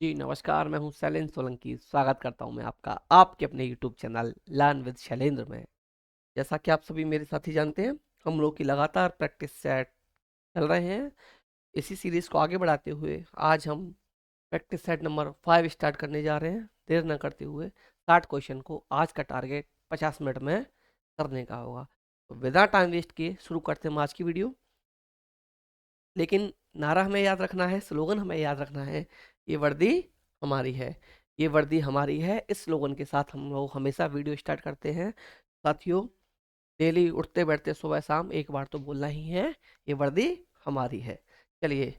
जी नमस्कार, मैं हूं शैलेंद्र सोलंकी। स्वागत करता हूं मैं आपका आपके अपने YouTube channel learn with Shailendra में। जैसा कि आप सभी मेरे साथी जानते हैं, हम लोग की लगातार प्रैक्टिस सेट चल रहे हैं। इसी सीरीज को आगे बढ़ाते हुए आज हम प्रैक्टिस सेट नंबर 5 स्टार्ट करने जा रहे हैं। देर न करते हुए 60 क्वेश्चन को आज का टारगेट 50 मिनट में करने का होगा। तो विदा टाइम वेस्ट किए शुरू करते हैं हम आज की वीडियो। लेकिन नारा हमें याद रखना है, स्लोगन हमें याद रखना है, ये वर्दी हमारी है। ये वर्दी हमारी है, इस स्लोगन के साथ हम लोग हमेशा वीडियो स्टार्ट करते हैं। साथियों, डेली उठते बैठते सुबह शाम एक बार तो बोलना ही है, ये वर्दी हमारी है। चलिए,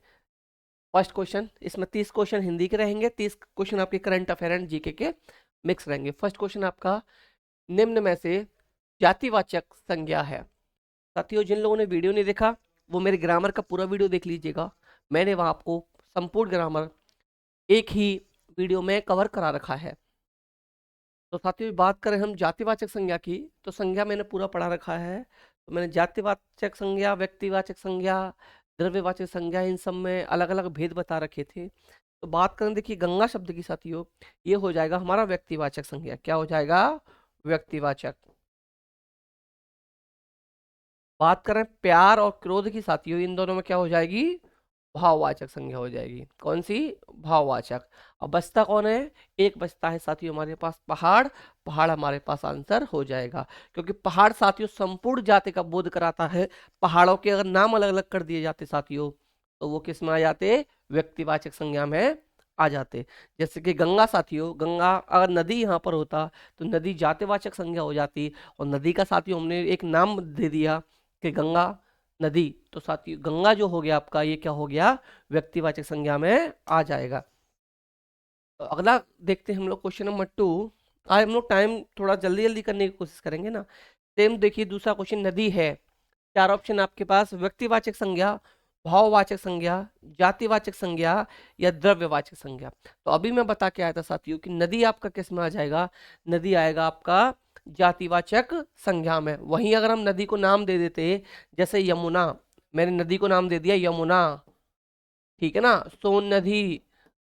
फर्स्ट क्वेश्चन, इसमें 30 क्वेश्चन हिंदी के रहेंगे, 30 क्वेश्चन आपके करंट अफेयर एंड जीके के मिक्स रहेंगे। फर्स्ट क्वेश्चन आपका, निम्न में से जातिवाचक संज्ञा है। साथियों, जिन लोगों ने वीडियो नहीं देखा वो मेरे ग्रामर का पूरा वीडियो देख लीजिएगा। मैंने वहां आपको संपूर्ण ग्रामर एक ही वीडियो में कवर करा रखा है। तो साथियों, बात करें हम जातिवाचक संज्ञा की, तो संज्ञा मैंने पूरा पढ़ा रखा है। तो मैंने जातिवाचक संज्ञा, व्यक्तिवाचक संज्ञा, द्रव्यवाचक संज्ञा, इन सब में अलग अलग भेद बता रखे थे। तो बात करें, देखिए, गंगा शब्द की साथियों, ये हो जाएगा हमारा व्यक्तिवाचक संज्ञा। क्या हो जाएगा? व्यक्तिवाचक। बात करें प्यार और क्रोध की साथियों, इन दोनों में क्या हो जाएगी? भाववाचक संज्ञा हो जाएगी। कौन सी? भाववाचक। अब बचता कौन है? एक बचता है साथियों हमारे पास पहाड़। पहाड़ हमारे पास आंसर हो जाएगा, क्योंकि पहाड़ साथियों संपूर्ण जाति का बोध कराता है। पहाड़ों के अगर नाम अलग अलग कर दिए जाते साथियों, तो वो किस में आ जाते? व्यक्तिवाचक संज्ञा में आ जाते। जैसे कि गंगा साथियों, गंगा अगर नदी यहाँ पर होता तो नदी जातिवाचक संज्ञा हो जाती, और नदी का साथियों हमने एक नाम दे दिया कि गंगा नदी, तो साथियों गंगा जो हो गया आपका, ये क्या हो गया? व्यक्तिवाचक संज्ञा में आ जाएगा। तो अगला देखते हैं हम लोग, क्वेश्चन नंबर 2। आज हम लोग टाइम थोड़ा जल्दी जल्दी करने की कोशिश करेंगे ना। सेम देखिए, दूसरा क्वेश्चन, नदी है। चार ऑप्शन आपके पास, व्यक्तिवाचक संज्ञा, भाववाचक संज्ञा, जातिवाचक संज्ञा, या द्रव्यवाचक संज्ञा। तो अभी मैं बता के आया था साथियों कि नदी आपका किस में आ जाएगा? नदी आएगा आपका जातिवाचक संज्ञा में। वहीं अगर हम नदी को नाम दे देते, जैसे यमुना, मैंने नदी को नाम दे दिया यमुना, ठीक है ना, सोन नदी,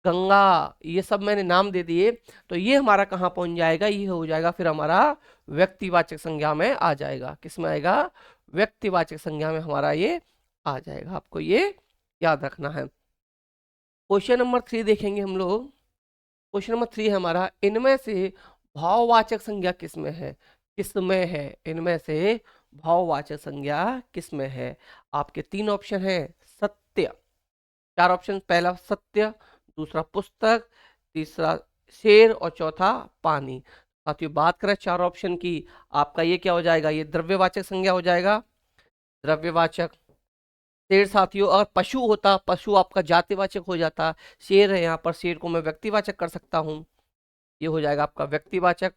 गंगा, ये सब मैंने नाम दे दिए, तो ये हमारा कहाँ पहुंच जाएगा? ये हो जाएगा फिर हमारा व्यक्तिवाचक संज्ञा में आ जाएगा। किस में आएगा? व्यक्तिवाचक संज्ञा में हमारा ये आ जाएगा। आपको ये याद रखना है। क्वेश्चन नंबर 3 देखेंगे हम लोग। क्वेश्चन नंबर 3 है हमारा, इनमें से भाववाचक संज्ञा किस में है? किस में है? इनमें से भाववाचक संज्ञा किस में है? आपके तीन ऑप्शन है। सत्य, चार ऑप्शन, पहला सत्य, दूसरा पुस्तक, तीसरा शेर, और चौथा पानी। साथियों, बात करें चार ऑप्शन की, आपका ये क्या हो जाएगा? ये द्रव्यवाचक संज्ञा हो जाएगा, द्रव्यवाचक। शेर साथियों, अगर पशु होता, पशु आपका जातिवाचक हो जाता। शेर है यहाँ पर, शेर को मैं व्यक्तिवाचक कर सकता हूँ, ये हो जाएगा आपका व्यक्तिवाचक।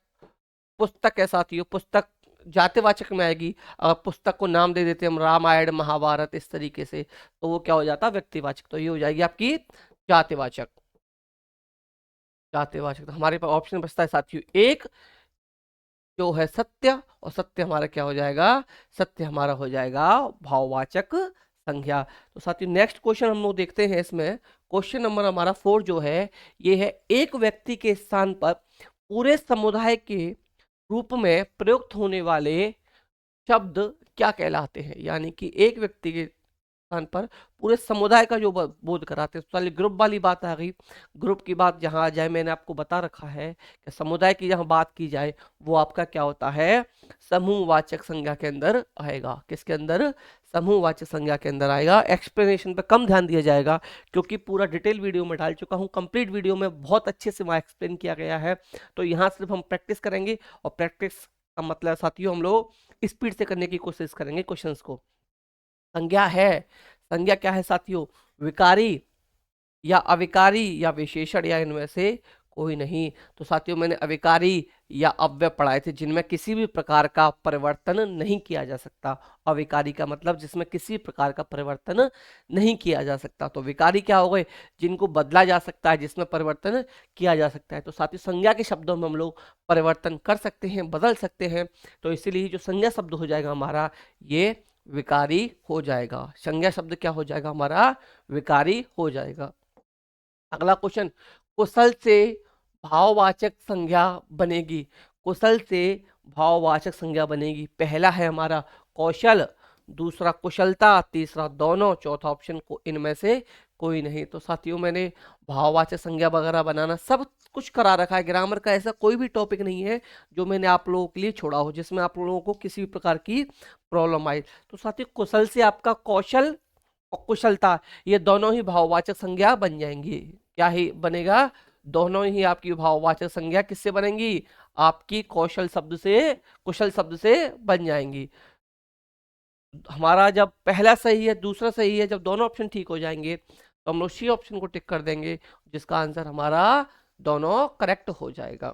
पुस्तक है साथियों, पुस्तक जातिवाचक में आएगी। अगर पुस्तक को नाम दे देते हम रामायण महाभारत इस तरीके से, तो वो क्या हो जाता? व्यक्तिवाचक। तो ये हो जाएगी आपकी जातिवाचक। जातिवाचक, तो हमारे पास ऑप्शन बचता है साथियों एक, जो है सत्य, और सत्य हमारा क्या हो जाएगा? सत्य हमारा हो जाएगा भाववाचक संज्ञा। तो साथियों, नेक्स्ट क्वेश्चन हम लोग देखते हैं। इसमें क्वेश्चन नंबर हमारा 4 जो है, ये है, एक व्यक्ति के स्थान पर पूरे समुदाय के रूप में प्रयुक्त होने वाले शब्द क्या कहलाते हैं? यानी कि एक व्यक्ति के स्थान पर पूरे समुदाय का जो बोध कराते हैं। तो चलिए, ग्रुप वाली बात आ गई। ग्रुप की बात जहां आ जाए, मैंने आपको बता रखा है कि समुदाय की जहां बात की जाए, वो आपका क्या होता है? समूहवाचक संज्ञा के अंदर आएगा। किसके अंदर? समूहवाचक संज्ञा के अंदर आएगा। एक्सप्लेनेशन पे कम ध्यान दिया जाएगा, क्योंकि पूरा डिटेल वीडियो में डाल चुका हूँ। कंप्लीट वीडियो में बहुत अच्छे से वहाँ एक्सप्लेन किया गया है। तो यहाँ सिर्फ हम प्रैक्टिस करेंगे, और प्रैक्टिस का मतलब साथियों, हम लोग स्पीड से करने की कोशिश करेंगे क्वेश्चंस को। संज्ञा है, संज्ञा क्या है साथियों? विकारी या अविकारी या विशेषण, या इनमें से कोई नहीं। तो साथियों, मैंने अविकारी या अव्यय पढ़ाए थे, जिनमें किसी भी प्रकार का परिवर्तन नहीं किया जा सकता। अविकारी का मतलब जिसमें किसी प्रकार का परिवर्तन नहीं किया जा सकता। तो विकारी क्या हो गए? जिनको बदला जा सकता है, जिसमें परिवर्तन किया जा सकता है। तो साथियों, संज्ञा के शब्दों में हम लोग परिवर्तन कर सकते हैं, बदल सकते हैं। तो इसीलिए जो संज्ञा शब्द हो जाएगा हमारा, ये विकारी हो जाएगा। संज्ञा शब्द क्या हो जाएगा हमारा? विकारी हो जाएगा। अगला क्वेश्चन, कुशल से भाववाचक संज्ञा बनेगी, कुशल से भाववाचक संज्ञा बनेगी। पहला है हमारा कौशल, दूसरा कुशलता, तीसरा दोनों, चौथा ऑप्शन को इनमें से कोई नहीं। तो साथियों मैंने भाववाचक संज्ञा वगैरह बनाना सब कुछ करा रखा है। ग्रामर का ऐसा कोई भी टॉपिक नहीं है जो मैंने आप लोगों के लिए छोड़ा हो, जिसमें आप लोगों को किसी भी प्रकार की प्रॉब्लम आई। तो साथियों कुशल से आपका कौशल और कुशलता, ये दोनों ही भाववाचक संज्ञा बन जाएंगी। क्या ही बनेगा? दोनों ही आपकी भाववाचक संज्ञा किससे बनेंगी? आपकी कौशल शब्द से, कुशल शब्द से बन जाएंगी। हमारा जब पहला सही है, दूसरा सही है, जब दोनों ऑप्शन ठीक हो जाएंगे तो हम लोग सी ऑप्शन को टिक कर देंगे, जिसका आंसर हमारा दोनों करेक्ट हो जाएगा।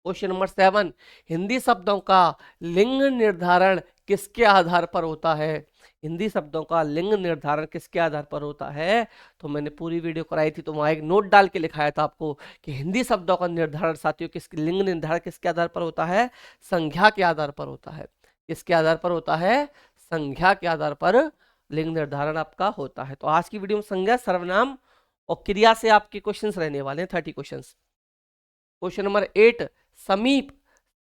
क्वेश्चन नंबर 7, हिंदी शब्दों का लिंग निर्धारण किसके आधार पर होता है? हिंदी शब्दों का लिंग निर्धारण किसके आधार पर होता है? तो मैंने पूरी वीडियो कराई थी, तो वहां एक नोट डाल के लिखाया था आपको कि हिंदी शब्दों का निर्धारण साथियों किस लिंग निर्धारण किसके आधार पर होता है? संख्या के आधार पर होता है। किसके आधार पर होता है? संख्या के आधार पर लिंग निर्धारण आपका होता है। तो आज की वीडियो में संज्ञा, सर्वनाम और क्रिया से आपके क्वेश्चंस रहने वाले हैं, 30 क्वेश्चंस। क्वेश्चन नंबर 8, समीप,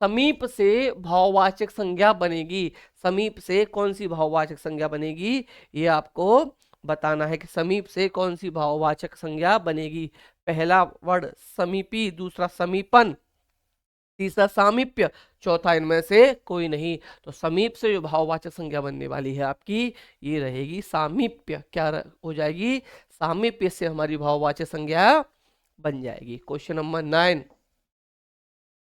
समीप से भाववाचक संज्ञा बनेगी। समीप से कौन सी भाववाचक संज्ञा बनेगी, ये आपको बताना है कि समीप से कौन सी भाववाचक संज्ञा बनेगी। पहला वर्ड समीपी, दूसरा समीपन, तीसरा सामीप्य, चौथा इनमें से कोई नहीं। तो समीप से जो भाववाचक संज्ञा बनने वाली है आपकी, ये रहेगी सामीप्य। क्या हो जाएगी? सामीप्य से हमारी भाववाचक संज्ञा बन जाएगी। क्वेश्चन नंबर 9,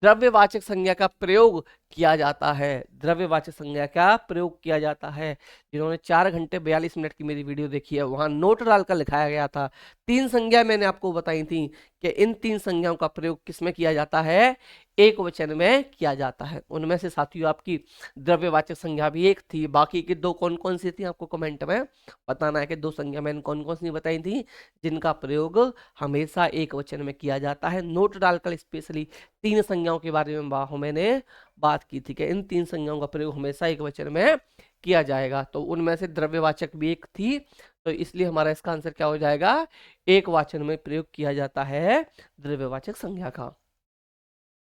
द्रव्यवाचक संज्ञा का प्रयोग किया जाता है। द्रव्यवाचक संज्ञा का प्रयोग किया जाता है। जिन्होंने 4 घंटे 42 मिनट की मेरी वीडियो देखी है, वहां नोट डालकर लिखाया गया था। 3 संज्ञा मैंने आपको बताई थी कि इन 3 संज्ञाओं का प्रयोग किसमें किया जाता है? एक वचन में किया जाता है। उनमें से साथियों आपकी द्रव्यवाचक संज्ञा भी एक थी। बाकी की 2 कौन कौन सी थी आपको कमेंट में बताना है कि 2 संज्ञा मैंने कौन कौन सी बताई थी जिनका प्रयोग हमेशा एक वचन में किया जाता है। नोट डालकर स्पेशली 3 संज्ञाओं के बारे में मैंने बात की थी कि इन 3 संज्ञाओं का प्रयोग हमेशा एक वचन में किया जाएगा। तो उनमें से द्रव्यवाचक भी एक थी, तो इसलिए हमारा इसका आंसर क्या हो जाएगा? एक वचन में प्रयोग किया जाता है द्रव्यवाचक संज्ञा का।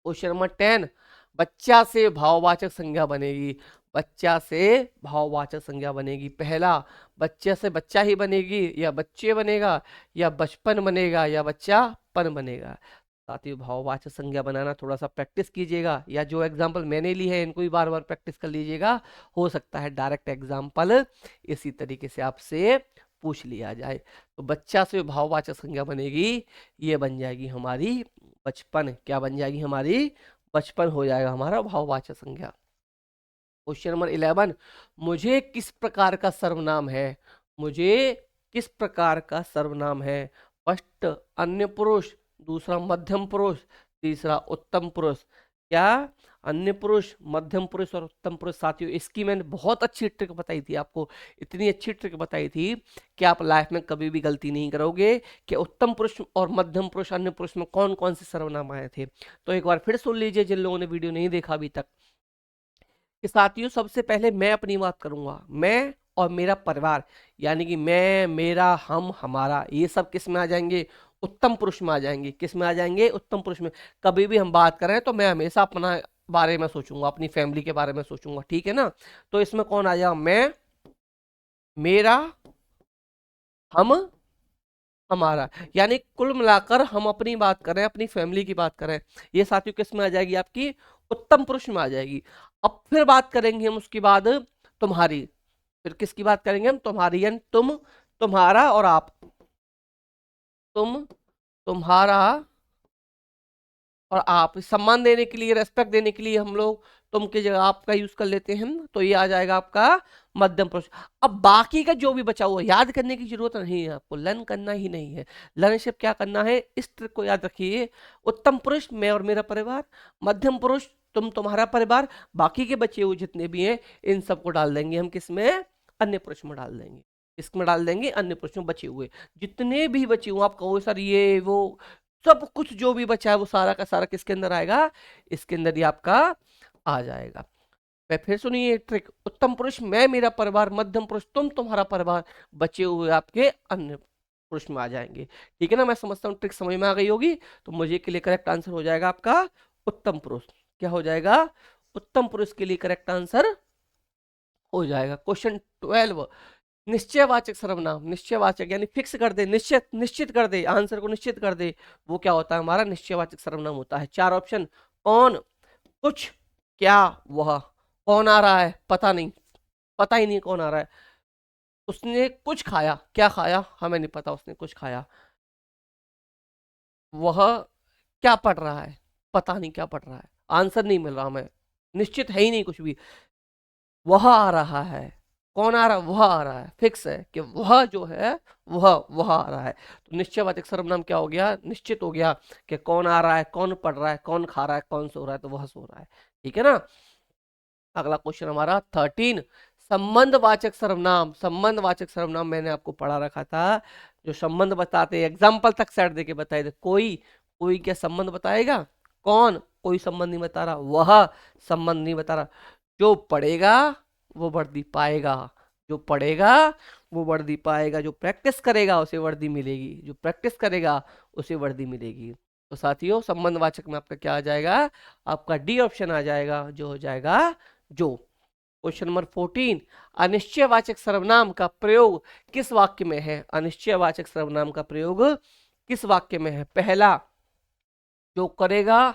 क्वेश्चन नंबर 10, बच्चा से भाववाचक संज्ञा बनेगी। बच्चा से भाववाचक संज्ञा बनेगी। पहला, बच्चे से बच्चा ही बनेगी, या बच्चे बनेगा, या बचपन बनेगा, या बच्चापन बनेगा। साथियों भाववाचक संज्ञा बनाना थोड़ा सा प्रैक्टिस कीजिएगा, या जो एग्जाम्पल मैंने ली है इनको भी बार बार प्रैक्टिस कर लीजिएगा। हो सकता है डायरेक्ट एग्जाम्पल इसी तरीके से आपसे पूछ लिया जाए। तो बच्चा से भाववाचक संज्ञा बनेगी, ये बन जाएगी हमारी बचपन। क्या बन जाएगी? हमारी बचपन हो जाएगा हमारा भाववाचक संज्ञा। क्वेश्चन नंबर 11, मुझे किस प्रकार का सर्वनाम है? मुझे किस प्रकार का सर्वनाम है? फर्स्ट अन्य पुरुष, दूसरा मध्यम पुरुष, तीसरा उत्तम पुरुष। क्या? अन्य पुरुष, मध्यम पुरुष और उत्तम पुरुष। साथियों इसकी मैंने बहुत अच्छी ट्रिक बताई थी आपको, इतनी अच्छी ट्रिक बताई थी कि आप लाइफ में कभी भी गलती नहीं करोगे कि उत्तम पुरुष और मध्यम पुरुष, अन्य पुरुष में कौन कौन से सर्वनाम आए थे। तो एक बार फिर सुन लीजिए जिन लोगों ने वीडियो नहीं देखा अभी तक। कि साथियों सबसे पहले मैं अपनी बात करूंगा, मैं और मेरा परिवार, यानी कि मैं, मेरा, हम, हमारा, ये सब किस में आ जाएंगे? उत्तम पुरुष में आ जाएंगे। किस में आ जाएंगे? उत्तम पुरुष में। कभी भी हम बात करें तो मैं हमेशा अपना बारे में सोचूंगा, अपनी फैमिली के बारे में सोचूंगा, ठीक है ना? तो इसमें कौन आ जाएगा? मैं, मेरा, हम, हमारा। यानी कुल मिलाकर हम अपनी बात करें, अपनी फैमिली की बात करें, ये साथियों किस में आ जाएगी? आपकी उत्तम पुरुष में आ जाएगी। अब फिर बात करेंगे हम उसके बाद तुम्हारी। फिर किसकी बात करेंगे हम? तुम्हारी, यानी तुम, तुम्हारा और आप। तुम, तुम्हारा और आप। सम्मान देने के लिए, रेस्पेक्ट देने के लिए हम लोग तुम की जगह आपका यूज कर लेते हैं, तो ये आ जाएगा आपका मध्यम पुरुष। अब बाकी का जो भी बचा हुआ याद करने की जरूरत नहीं है, आपको लर्न करना ही नहीं है। लर्न सिर्फ क्या करना है, इस ट्रिक को याद रखिए। उत्तम पुरुष मैं और मेरा परिवार, मध्यम पुरुष तुम तुम्हारा परिवार, बाकी के बचे हुए जितने भी हैं इन सबको डाल देंगे हम किसमें? अन्य पुरुष में डाल देंगे। इसमें डाल देंगे अन्य पुरुष में बचे हुए जितने भी बचे हुए। आप कहो सर ये वो, सब कुछ जो भी बचा है वो सारा का सारा किसके अंदर आएगा? इसके अंदर ही आपका आ जाएगा। मैं फिर सुनिए ट्रिक। उत्तम पुरुष मैं, मेरा परिवार, मध्यम पुरुष तुम, तुम्हारा परिवार, बचे हुए आपके अन्य। पुरुष में आ जाएंगे। ठीक है ना, मैं समझता हूँ ट्रिक समझ में आ गई होगी। तो मुझे के लिए करेक्ट आंसर हो जाएगा आपका उत्तम पुरुष। क्या हो जाएगा? उत्तम पुरुष के लिए करेक्ट आंसर हो जाएगा। क्वेश्चन 12, निश्चयवाचक सर्वनाम। निश्चयवाचक यानी फिक्स कर दे, निश्चित, निश्चित कर दे, आंसर को निश्चित कर दे, वो क्या होता है? हमारा निश्चयवाचक सर्वनाम होता है। चार ऑप्शन, कौन, कुछ, क्या, वह। कौन आ रहा है? पता नहीं, पता ही नहीं कौन आ रहा है। उसने कुछ खाया, क्या खाया हमें नहीं पता, उसने कुछ खाया। वह क्या पढ़ रहा है? पता नहीं क्या पढ़ रहा है, आंसर नहीं मिल रहा हमें, निश्चित है ही नहीं कुछ भी। वह आ रहा है, कौन आ रहा है? वह आ रहा है, फिक्स है कि वह जो है वह आ रहा है। तो निश्चयवाचक सर्वनाम क्या हो गया? निश्चित हो गया कि कौन आ रहा है, कौन पढ़ रहा है, कौन खा रहा है, कौन सो रहा है, तो वह सो रहा है। ठीक है ना। अगला क्वेश्चन हमारा 13, संबंधवाचक सर्वनाम। संबंधवाचक सर्वनाम मैंने आपको पढ़ा रखा था, जो संबंध बताते, एग्जाम्पल तक सेट देके बताए थे। कोई, कोई क्या संबंध बताएगा? कौन, कोई संबंध नहीं बता रहा। वह संबंध नहीं बता रहा। जो पढ़ेगा वो वर्दी पाएगा, जो पढ़ेगा वो वर्दी पाएगा, जो प्रैक्टिस करेगा उसे वर्दी मिलेगी, जो प्रैक्टिस करेगा उसे वर्दी मिलेगी। तो साथियों संबंधवाचक में आपका क्या आ जाएगा? आपका डी ऑप्शन आ जाएगा, जो हो जाएगा जो। क्वेश्चन नंबर 14, अनिश्चयवाचक सर्वनाम का प्रयोग किस वाक्य में है? अनिश्चयवाचक सर्वनाम का प्रयोग किस वाक्य में है? पहला, जो करेगा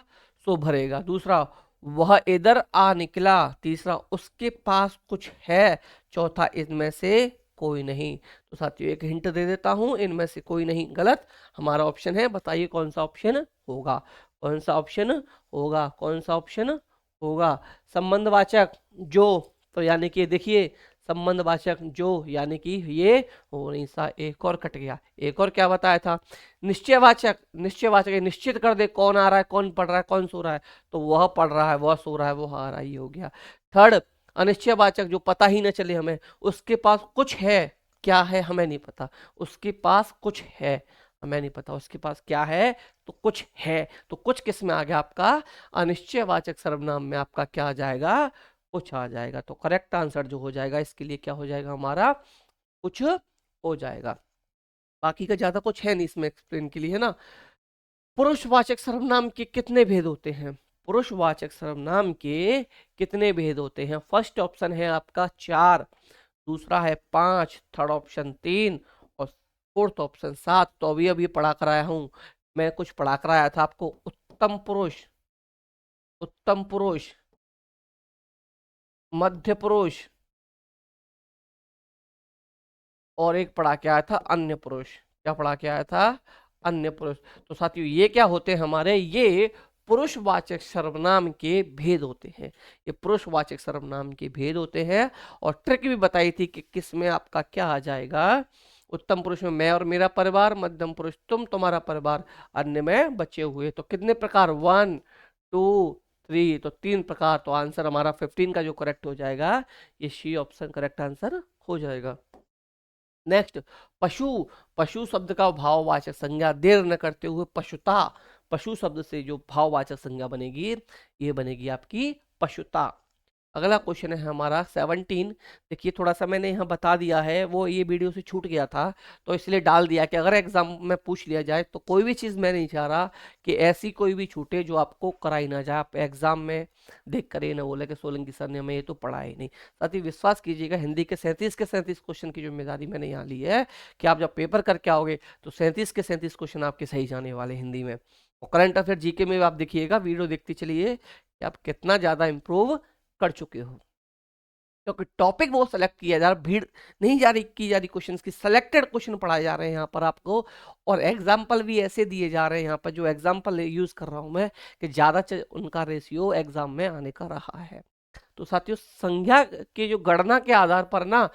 सो भरेगा। दूसरा, वह इधर आ निकला। तीसरा, उसके पास कुछ है। चौथा, इनमें से कोई नहीं। तो साथियों एक हिंट दे देता हूं, इनमें से कोई नहीं गलत हमारा ऑप्शन है। बताइए कौन सा ऑप्शन होगा? कौन सा ऑप्शन होगा? कौन सा ऑप्शन होगा? संबंधवाचक जो, तो यानी कि देखिए, संबंधवाचक जो यानी कि ये हो नहीं सा, एक और कट गया। एक और क्या बताया था? निश्चयवाचक। निश्चयवाचक निश्चित कर दे कौन आ रहा है, कौन पढ़ रहा है, कौन सो रहा है, तो वह पढ़ रहा है, वह सो रहा है, वह आ रहा है, ये हो गया। थर्ड, अनिश्चयवाचक जो पता ही न चले हमें, उसके पास कुछ है। क्या है हमें नहीं पता, उसके पास कुछ है, हमें नहीं पता उसके पास क्या है, तो कुछ है। तो कुछ किस में आ गया आपका? अनिश्चयवाचक सर्वनाम में आपका क्या आ जाएगा? कुछ आ जाएगा। तो करेक्ट आंसर जो हो जाएगा इसके लिए क्या हो जाएगा हमारा? कुछ हो जाएगा। बाकी का ज्यादा कुछ है नहीं इसमें एक्सप्लेन के लिए, है ना। पुरुषवाचक सर्वनाम के कितने भेद होते हैं? पुरुषवाचक सर्वनाम के कितने भेद होते हैं? फर्स्ट ऑप्शन है आपका 4, दूसरा है 5, थर्ड ऑप्शन 3 और फोर्थ ऑप्शन 7। तो अभी अभी पढ़ा कर आया हूं मैं, कुछ पढ़ा कर आया था आपको। उत्तम पुरुष, उत्तम पुरुष, मध्य पुरुष, और एक पढ़ा के आया था अन्य पुरुष। क्या पढ़ा के आया था? अन्य पुरुष। तो साथियों ये क्या होते हैं हमारे? ये पुरुषवाचक सर्वनाम के भेद होते हैं। ये पुरुषवाचक सर्वनाम के भेद होते हैं। और ट्रिक भी बताई थी कि किस में आपका क्या आ जाएगा। उत्तम पुरुष में मैं और मेरा परिवार, मध्यम पुरुष तुम तुम्हारा परिवार, अन्य में बचे हुए। तो कितने प्रकार? 1 2 3, तो 3 प्रकार। तो आंसर हमारा 15 का जो करेक्ट हो जाएगा, ये सी ऑप्शन करेक्ट आंसर हो जाएगा। नेक्स्ट, पशु। पशु शब्द का भाववाचक संज्ञा, देर न करते हुए पशुता। पशु शब्द से जो भाववाचक संज्ञा बनेगी, ये बनेगी आपकी पशुता। अगला क्वेश्चन है हमारा 17। देखिए थोड़ा सा मैंने यहाँ बता दिया है, वो ये वीडियो से छूट गया था तो इसलिए डाल दिया कि अगर एग्जाम में पूछ लिया जाए तो कोई भी चीज़ मैं नहीं चाह रहा कि ऐसी कोई भी छूटे जो आपको कराई ना जाए, आप एग्जाम में देख कर ये ना बोले कि सोलंकी सर ने हमें ये तो पढ़ा ही नहीं। साथ ही विश्वास कीजिएगा, हिंदी के 37 क्वेश्चन की जिम्मेदारी मैंने यहाँ ली है कि आप जब पेपर करके आओगे तो 37 क्वेश्चन आपके सही जाने वाले हिंदी में। और करंट अफेयर जीके में भी आप देखिएगा, वीडियो देखते चलिए कि आप कितना ज़्यादा इंप्रूव कर चुके हो, क्योंकि टॉपिक वो सेलेक्ट किया जा रहा, भीड़ नहीं जारी की जा रही, क्वेश्चंस की सिलेक्टेड क्वेश्चन पढ़ाए जा रहे हैं यहाँ पर आपको। और एग्जाम्पल भी ऐसे दिए जा रहे हैं यहाँ पर, जो एग्जाम्पल यूज कर रहा हूँ मैं, कि ज्यादा उनका रेशियो एग्जाम में आने का रहा है। तो साथियों संज्ञा के जो गणना के आधार पर ना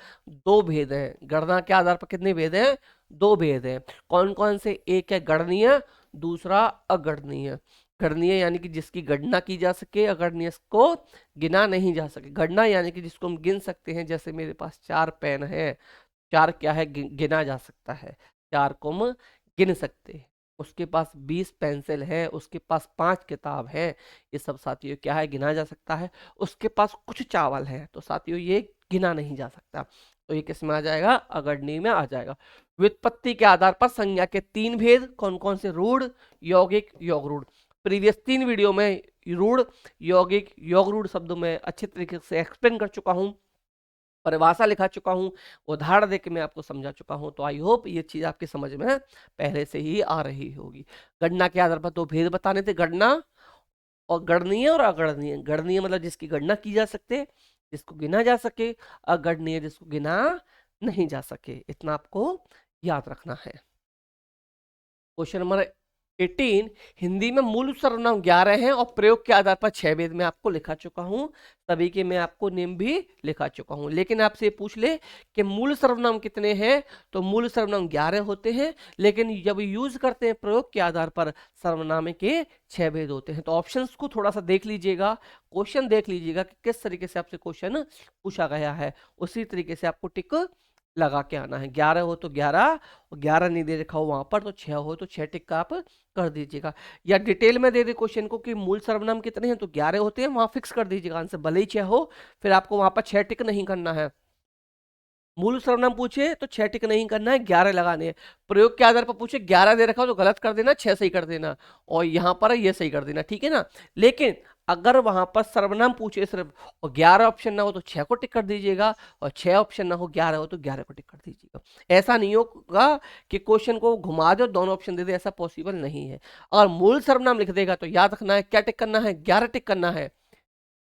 2 भेद हैं। गणना के आधार पर कितने भेद हैं? 2 भेद हैं। कौन कौन से? एक है गणनीय, दूसरा अगणनीय। गणनीय यानी कि जिसकी गणना की जा सके, अगणनीय को गिना नहीं जा सके। गणना यानी कि जिसको हम गिन सकते हैं, जैसे मेरे पास 4 पेन है, 4 क्या है? गिना जा सकता है, 4 को हम गिन सकते हैं। उसके पास 20 पेंसिल है, उसके पास 5 किताब है, ये सब साथियों क्या है? गिना जा सकता है। उसके पास कुछ चावल है, तो साथियों ये गिना नहीं जा सकता। तो ये किस में आ जाएगा, अगढ़नी में आ जाएगा। व्युत्पत्ति के आधार पर संज्ञा के 3 भेद कौन कौन से, रूढ़, यौगिक, योग रूढ़। प्रीवियस 3 वीडियो में रूढ़, यौगिक, योग रूढ़ शब्दों में अच्छे तरीके से एक्सप्लेन कर चुका हूं, परिभाषा लिखा चुका हूं, उदाहरण देके मैं आपको समझा चुका हूं। तो आई होप ये चीज आपके समझ में पहले से ही आ रही होगी। गणना के आधार पर 2 भेद बताने थे, गणना और गणनीय और अगणनीय। गणनीय मतलब जिसकी गणना की जा सकते, जिसको गिना जा सके, अगणनीय जिसको गिना नहीं जा सके। इतना आपको याद रखना है। क्वेश्चन नंबर 18, हिंदी में मूल सर्वनाम 11 हैं और प्रयोग के आधार पर 6 भेद में आपको लिखा चुका हूं, सभी के मैं आपको नेम भी लिखा चुका हूं। लेकिन आपसे पूछ ले कि मूल सर्वनाम कितने हैं, तो मूल सर्वनाम 11 होते हैं, लेकिन जब यूज करते हैं प्रयोग के आधार पर सर्वनाम के 6 भेद होते हैं। तो ऑप्शंस को थोड़ा सा देख लीजिएगा, क्वेश्चन देख लीजिएगा कि किस तरीके से आपसे क्वेश्चन पूछा गया है, उसी तरीके से आपको टिक लगा के आना है। 11 हो तो 11, और 11 नहीं दे रखा हो वहां पर तो 6 हो तो 6 टिक का आप कर दीजिएगा। या डिटेल में दे दे क्वेश्चन को कि मूल सर्वनाम कितने हैं, तो 11 होते हैं, वहां फिक्स कर दीजिएगा आंसर, भले ही 6 हो, फिर आपको वहां पर 6 टिक नहीं करना है। मूल सर्वनाम पूछे तो 6 टिक नहीं करना है, 11 लगाने हैं। प्रयोग के आधार पर पूछे 11 दे रखा हो तो गलत कर देना, 6 सही कर देना, और यहां पर ये सही कर देना, ठीक है ना। लेकिन अगर वहां पर सर्वनाम पूछे सिर्फ और 11 ऑप्शन ना हो तो 6 को टिक कर दीजिएगा, और 6 ऑप्शन ना हो 11 हो तो 11 को टिक कर दीजिएगा। ऐसा नहीं होगा कि क्वेश्चन को घुमा दो दोनों ऑप्शन दे दे, ऐसा पॉसिबल नहीं है। अगर मूल सर्वनाम लिख देगा तो याद रखना है क्या टिक करना है, 11 टिक करना है।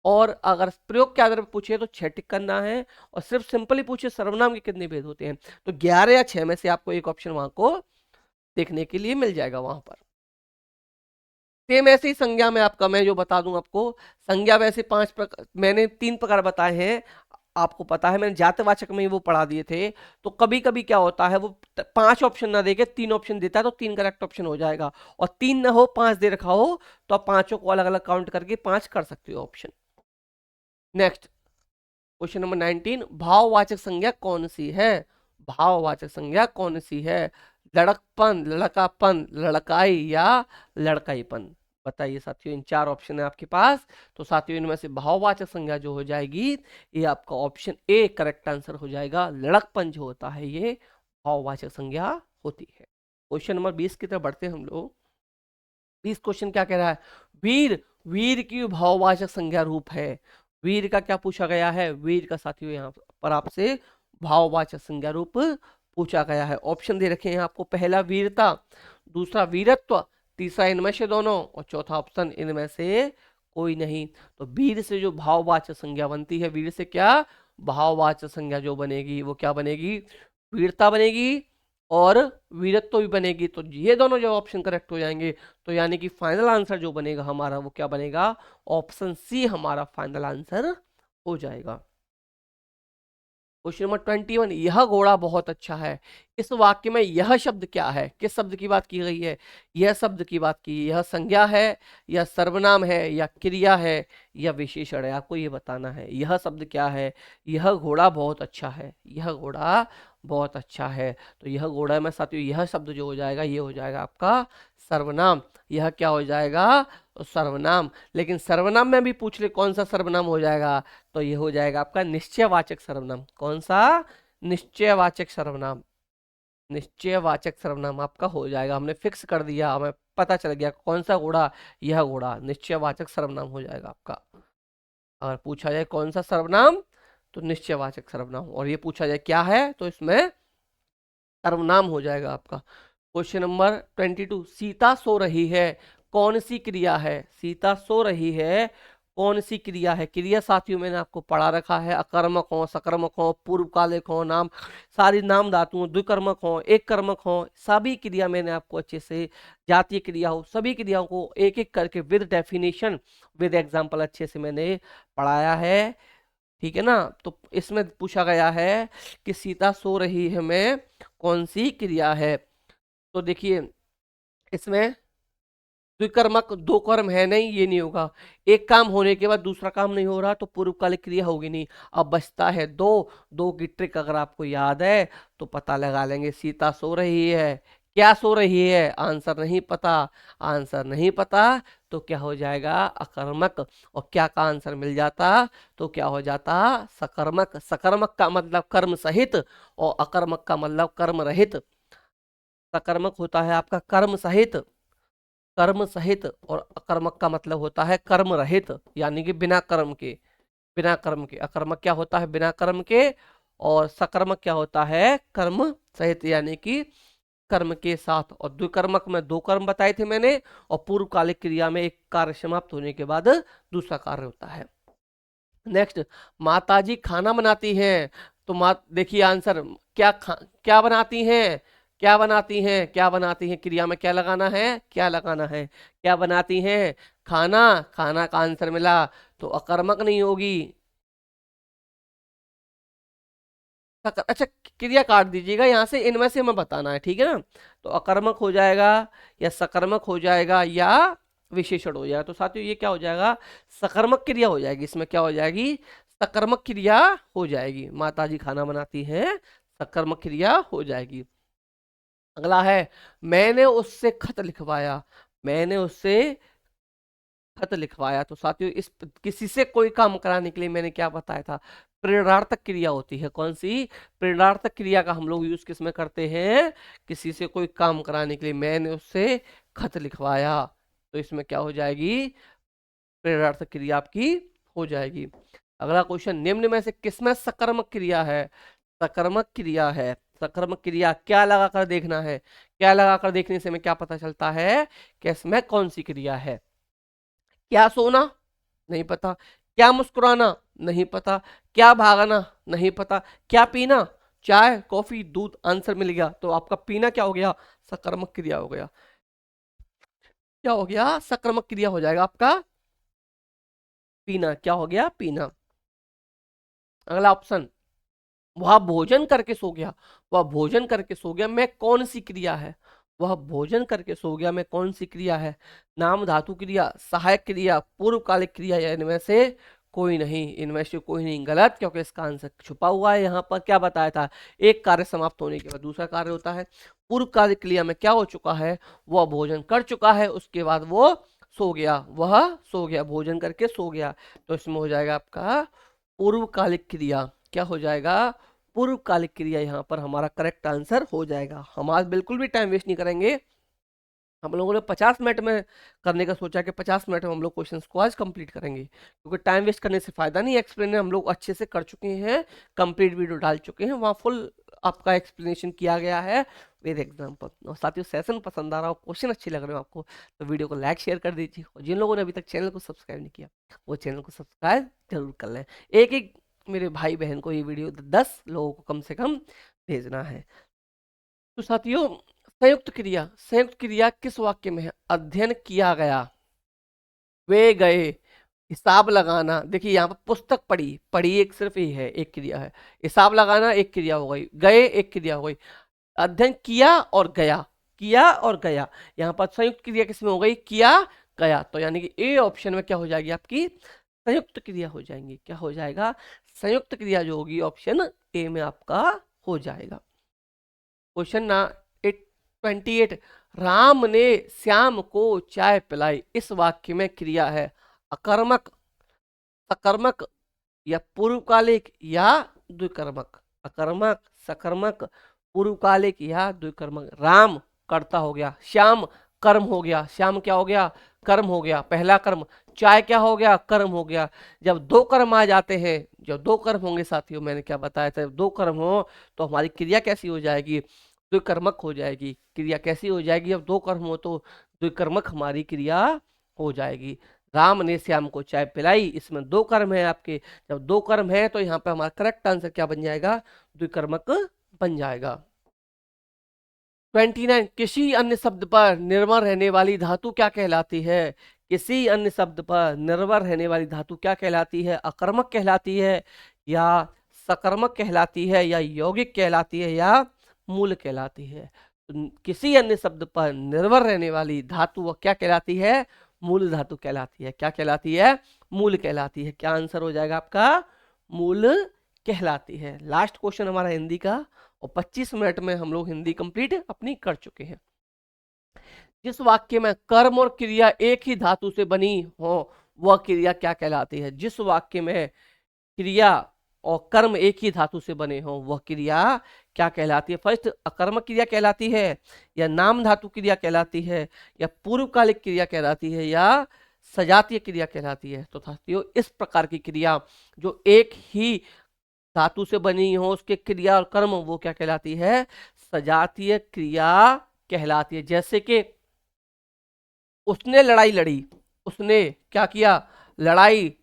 और अगर प्रयोग के आधार पर पूछे तो 6 टिक करना है, और सिर्फ सिंपली पूछे सर्वनाम के कितने भेद होते हैं, तो 11 या 6 में से आपको एक ऑप्शन वहां को देखने के लिए मिल जाएगा वहां पर। सेम ऐसे ही संज्ञा में आपका मैं जो बता दूं आपको, संज्ञा वैसे 5 प्रकार, मैंने 3 प्रकार बताए हैं, आपको पता है, मैंने जातवाचक में ही वो पढ़ा दिए थे। तो कभी कभी क्या होता है, वो 5 ऑप्शन ना देके 3 ऑप्शन देता है, तो 3 करेक्ट ऑप्शन हो जाएगा। और 3 ना हो 5 दे रखा हो तो आप पांचों को अलग अलग काउंट करके 5 कर सकते हो ऑप्शन। नेक्स्ट क्वेश्चन नंबर 19, भाववाचक संज्ञा कौन सी है, भाववाचक संज्ञा कौन सी है, लड़कपन, लड़कापन, लड़काई या लड़काईपन। बताइए साथियों, इन 4 ऑप्शन है आपके पास, तो साथियों इनमें से भाववाचक संज्ञा जो हो जाएगी ये आपका ऑप्शन ए करेक्ट आंसर हो जाएगा। लड़कपन जो होता है ये भाववाचक संज्ञा होती है। क्वेश्चन नंबर 20 की तरफ बढ़ते हैं हम लोग। 20 क्वेश्चन क्या कह रहा है, वीर, वीर की भाववाचक संज्ञा रूप है। वीर का क्या पूछा गया है, वीर का साथियों यहाँ पर आपसे भाववाचक संज्ञा रूप पूछा गया है। ऑप्शन दे रखे हैं आपको, पहला वीरता, दूसरा वीरत्व, तीसरा इनमें से दोनों, और चौथा ऑप्शन इनमें से कोई नहीं। तो वीर से जो भाववाचक संज्ञा बनती है, वीर से क्या भाववाचक संज्ञा जो बनेगी वो क्या बनेगी, वीरता बनेगी और वीरत्व भी बनेगी। तो ये दोनों जो ऑप्शन करेक्ट हो जाएंगे, तो यानी कि फाइनल आंसर जो बनेगा हमारा वो क्या बनेगा, ऑप्शन सी हमारा फाइनल आंसर हो जाएगा। क्वेश्चन नंबर 21, यह घोड़ा बहुत अच्छा है। इस वाक्य में यह शब्द क्या है, किस शब्द की बात की गई है, यह शब्द की बात की, यह संज्ञा है या सर्वनाम है या क्रिया है या विशेषण है, आपको ये बताना है। यह शब्द क्या है, यह घोड़ा बहुत अच्छा है, यह घोड़ा बहुत अच्छा है। तो यह घोड़ा में साथियों यह शब्द जो हो जाएगा ये हो जाएगा आपका सर्वनाम। यह क्या हो जाएगा, सर्वनाम। लेकिन सर्वनाम में भी पूछ ले कौन सा सर्वनाम हो जाएगा, तो ये हो जाएगा आपका निश्चयवाचक सर्वनाम। कौन सा, निश्चयवाचक सर्वनाम। निश्चयवाचक सर्वनाम आपका हो जाएगा, हमने फिक्स कर दिया, हमें पता चल गया कौन सा घोड़ा, यह घोड़ा निश्चयवाचक सर्वनाम हो जाएगा आपका। अगर पूछा जाए कौन सा सर्वनाम तो निश्चयवाचक सर्वनाम, और ये पूछा जाए क्या है तो इसमें सर्वनाम हो जाएगा आपका। क्वेश्चन नंबर 22, सीता सो रही है, कौन सी क्रिया है, सीता सो रही है कौन सी क्रिया है। क्रिया साथियों मैंने आपको पढ़ा रखा है, अकर्मक हो, सकर्मक हो, पूर्वकालिक हो, नाम सारी नाम धातु हो, द्विकर्मक हो, एक कर्मक हो, सभी क्रिया मैंने आपको अच्छे से, जातीय क्रिया हो, सभी क्रियाओं को एक एक करके विद डेफिनेशन विद एग्जाम्पल अच्छे से मैंने पढ़ाया है, ठीक है ना। तो इसमें पूछा गया है कि सीता सो रही है में कौन सी क्रिया है। तो देखिए इसमें द्विकर्मक, दो कर्म है नहीं, ये नहीं होगा। एक काम होने के बाद दूसरा काम नहीं हो रहा तो पूर्वकालिक क्रिया होगी नहीं। अब बचता है दो, दो की ट्रिक अगर आपको याद है तो पता लगा लेंगे। सीता सो रही है, क्या सो रही है, आंसर नहीं पता, आंसर नहीं पता तो क्या हो जाएगा अकर्मक, और क्या का आंसर मिल जाता तो क्या हो जाता सकर्मक। सकर्मक का मतलब कर्म सहित और अकर्मक का मतलब कर्म रहित। सकर्मक होता है आपका कर्म सहित, कर्म सहित, और अकर्मक का मतलब होता है कर्म रहित, यानी कि बिना कर्म के, बिना कर्म के। अकर्मक क्या होता है बिना कर्म के, और सकर्मक क्या होता है कर्म सहित यानी कि कर्म के साथ। और द्विकर्मक में दो कर्म बताए थे मैंने, और पूर्वकालिक क्रिया में एक कार्य समाप्त होने के बाद दूसरा कार्य होता है। नेक्स्ट, माताजी खाना बनाती हैं, तो देखिए आंसर क्या बनाती हैं, क्या बनाती हैं, क्या बनाती हैं, क्रिया में क्या लगाना है, क्या लगाना है, क्या बनाती हैं खाना। खाना का आंसर मिला तो अकर्मक नहीं होगी। अच्छा, क्रिया काट दीजिएगा यहाँ से, इनमें से हमें बताना है, ठीक है ना। तो अकर्मक हो जाएगा, या सकर्मक हो जाएगा, या विशेषण हो जाएगा। तो साथियों ये क्या हो जाएगा, सकर्मक क्रिया हो जाएगी। इसमें क्या हो जाएगी, सकर्मक क्रिया हो जाएगी। माताजी खाना बनाती हैं, सकर्मक क्रिया हो जाएगी। अगला है, मैंने उससे खत लिखवाया, मैंने उससे खत लिखवाया। तो साथियों इस किसी से कोई काम कराने के लिए मैंने क्या बताया था, प्रेरणार्थक क्रिया होती है। कौन सी, प्रेरणार्थक क्रिया का हम लोग यूज किस में करते हैं, किसी से कोई काम कराने के लिए। मैंने उससे खत लिखवाया, तो इसमें क्या हो जाएगी, प्रेरणार्थक क्रिया आपकी हो जाएगी। अगला क्वेश्चन, निम्न में से किसमें सकर्मक क्रिया है, सकर्मक क्रिया है। सकर्मक क्रिया क्या लगाकर देखना है, क्या लगाकर देखने से हमें क्या पता चलता है कि इसमें कौन सी क्रिया है। क्या सोना, नहीं पता। क्या मुस्कुराना, नहीं पता। क्या भागना, नहीं पता। क्या पीना, चाय कॉफी दूध, आंसर मिल गया। तो आपका पीना क्या हो गया, सकर्मक क्रिया हो गया। क्या हो गया, सकर्मक क्रिया हो जाएगा आपका पीना, क्या हो गया पीना। अगला ऑप्शन, वह भोजन करके सो गया, वह भोजन करके सो गया में कौन सी क्रिया है, वह भोजन करके सो गया में कौन सी क्रिया है। नाम धातु क्रिया, सहायक क्रिया, पूर्वकालिक क्रिया, या इनमें से कोई नहीं, इनमें से कोई नहीं, गलत, क्योंकि इसका आंसर छुपा हुआ है। यहाँ पर क्या बताया था, एक कार्य समाप्त होने के बाद दूसरा कार्य होता है। पूर्वकालिक क्रिया में क्या हो चुका है, वह भोजन कर चुका है, उसके बाद वो सो गया, वह सो गया, भोजन करके सो गया। तो इसमें हो जाएगा आपका पूर्वकालिक क्रिया, क्या हो जाएगा पूर्वकालिक क्रिया। यहाँ पर हमारा करेक्ट आंसर हो जाएगा। हम आज बिल्कुल भी टाइम वेस्ट नहीं करेंगे। हम लोगों ने 50 मिनट में करने का सोचा कि 50 मिनट में हम लोग क्वेश्चंस को आज कंप्लीट करेंगे, क्योंकि टाइम वेस्ट करने से फायदा नहीं। एक्सप्लेन हम लोग अच्छे से कर चुके हैं, कंप्लीट वीडियो डाल चुके हैं, वहाँ फुल आपका एक्सप्लेनेशन किया गया है विद एग्जाम्पल। और साथियों सेशन पसंद आ रहा हो, क्वेश्चन अच्छे लग रहे हो आपको, तो वीडियो को लाइक शेयर कर दीजिए। और जिन लोगों ने अभी तक चैनल को सब्सक्राइब नहीं किया, वो चैनल को सब्सक्राइब जरूर कर लें। एक एक मेरे भाई बहन को ये वीडियो 10 लोगों को कम से कम भेजना है। तो साथियों संयुक्त क्रिया, संयुक्त क्रिया किस वाक्य में है, अध्ययन किया गया, वे गए, हिसाब लगाना। देखिए यहाँ पर पुस्तक पढ़ी, पढ़ी एक सिर्फ ही है, एक क्रिया है। हिसाब लगाना एक क्रिया हो गई, गए एक क्रिया हो गई। अध्ययन किया और गया, किया और गया, यहाँ पर संयुक्त क्रिया किसमें हो गई, किया गया। तो यानी कि ए ऑप्शन में क्या हो जाएगी आपकी संयुक्त क्रिया हो जाएंगी। क्या हो जाएगा, संयुक्त क्रिया जो होगी ऑप्शन ए में आपका हो जाएगा। क्वेश्चन ना 28, राम ने श्याम को चाय पिलाई, इस वाक्य में क्रिया है अकर्मक, सकर्मक, या पूर्वकालिक, या द्विकर्मक। अकर्मक, सकर्मक, पूर्वकालिक, या द्विकर्मक। राम कर्ता हो गया, श्याम कर्म हो गया, श्याम क्या हो गया कर्म हो गया, पहला कर्म। चाय क्या हो गया कर्म हो गया। जब दो कर्म आ जाते हैं, जब दो कर्म होंगे साथियों, मैंने क्या बताया था, जब दो कर्म हो तो हमारी क्रिया कैसी हो जाएगी, द्विकर्मक हो जाएगी। क्रिया कैसी हो जाएगी, जब दो कर्म हो तो द्विकर्मक हमारी क्रिया हो जाएगी। राम ने श्याम को चाय पिलाई, इसमें दो कर्म है आपके। जब दो कर्म है तो यहाँ पे हमारा करेक्ट आंसर क्या बन जाएगा, द्विकर्मक बन जाएगा। 29, किसी अन्य शब्द पर निर्भर रहने वाली धातु क्या कहलाती है, किसी अन्य शब्द पर निर्भर रहने वाली धातु क्या कहलाती है, अकर्मक कहलाती है, या सकर्मक कहलाती है, या यौगिक कहलाती है, या मूल कहलाती है। तो किसी अन्य शब्द पर निर्भर रहने वाली धातु वह क्या कहलाती है, मूल धातु कहलाती है। क्या कहलाती है, मूल कहलाती है। क्या आंसर हो जाएगा आपका, मूल कहलाती है। लास्ट क्वेश्चन हमारा हिंदी का, और 25 मिनट में हम लोग हिंदी कंप्लीट अपनी कर चुके हैं। जिस वाक्य में कर्म और क्रिया एक ही धातु से बनी हो वह क्रिया क्या कहलाती है? जिस वाक्य में क्रिया और कर्म एक ही धातु से बने हो वह क्रिया क्या कहलाती है? फर्स्ट अकर्मक क्रिया कहलाती है, या नाम धातु क्रिया कहलाती है, या पूर्वकालिक क्रिया कहलाती है, या सजातीय क्रिया कहलाती है? तो साथियों इस प्रकार की क्रिया जो एक ही धातु से बनी हो उसके क्रिया और कर्म वो क्या कहलाती है? सजातीय क्रिया कहलाती है। जैसे कि उसने लड़ाई लड़ी, उसने क्या किया? लड़ाई,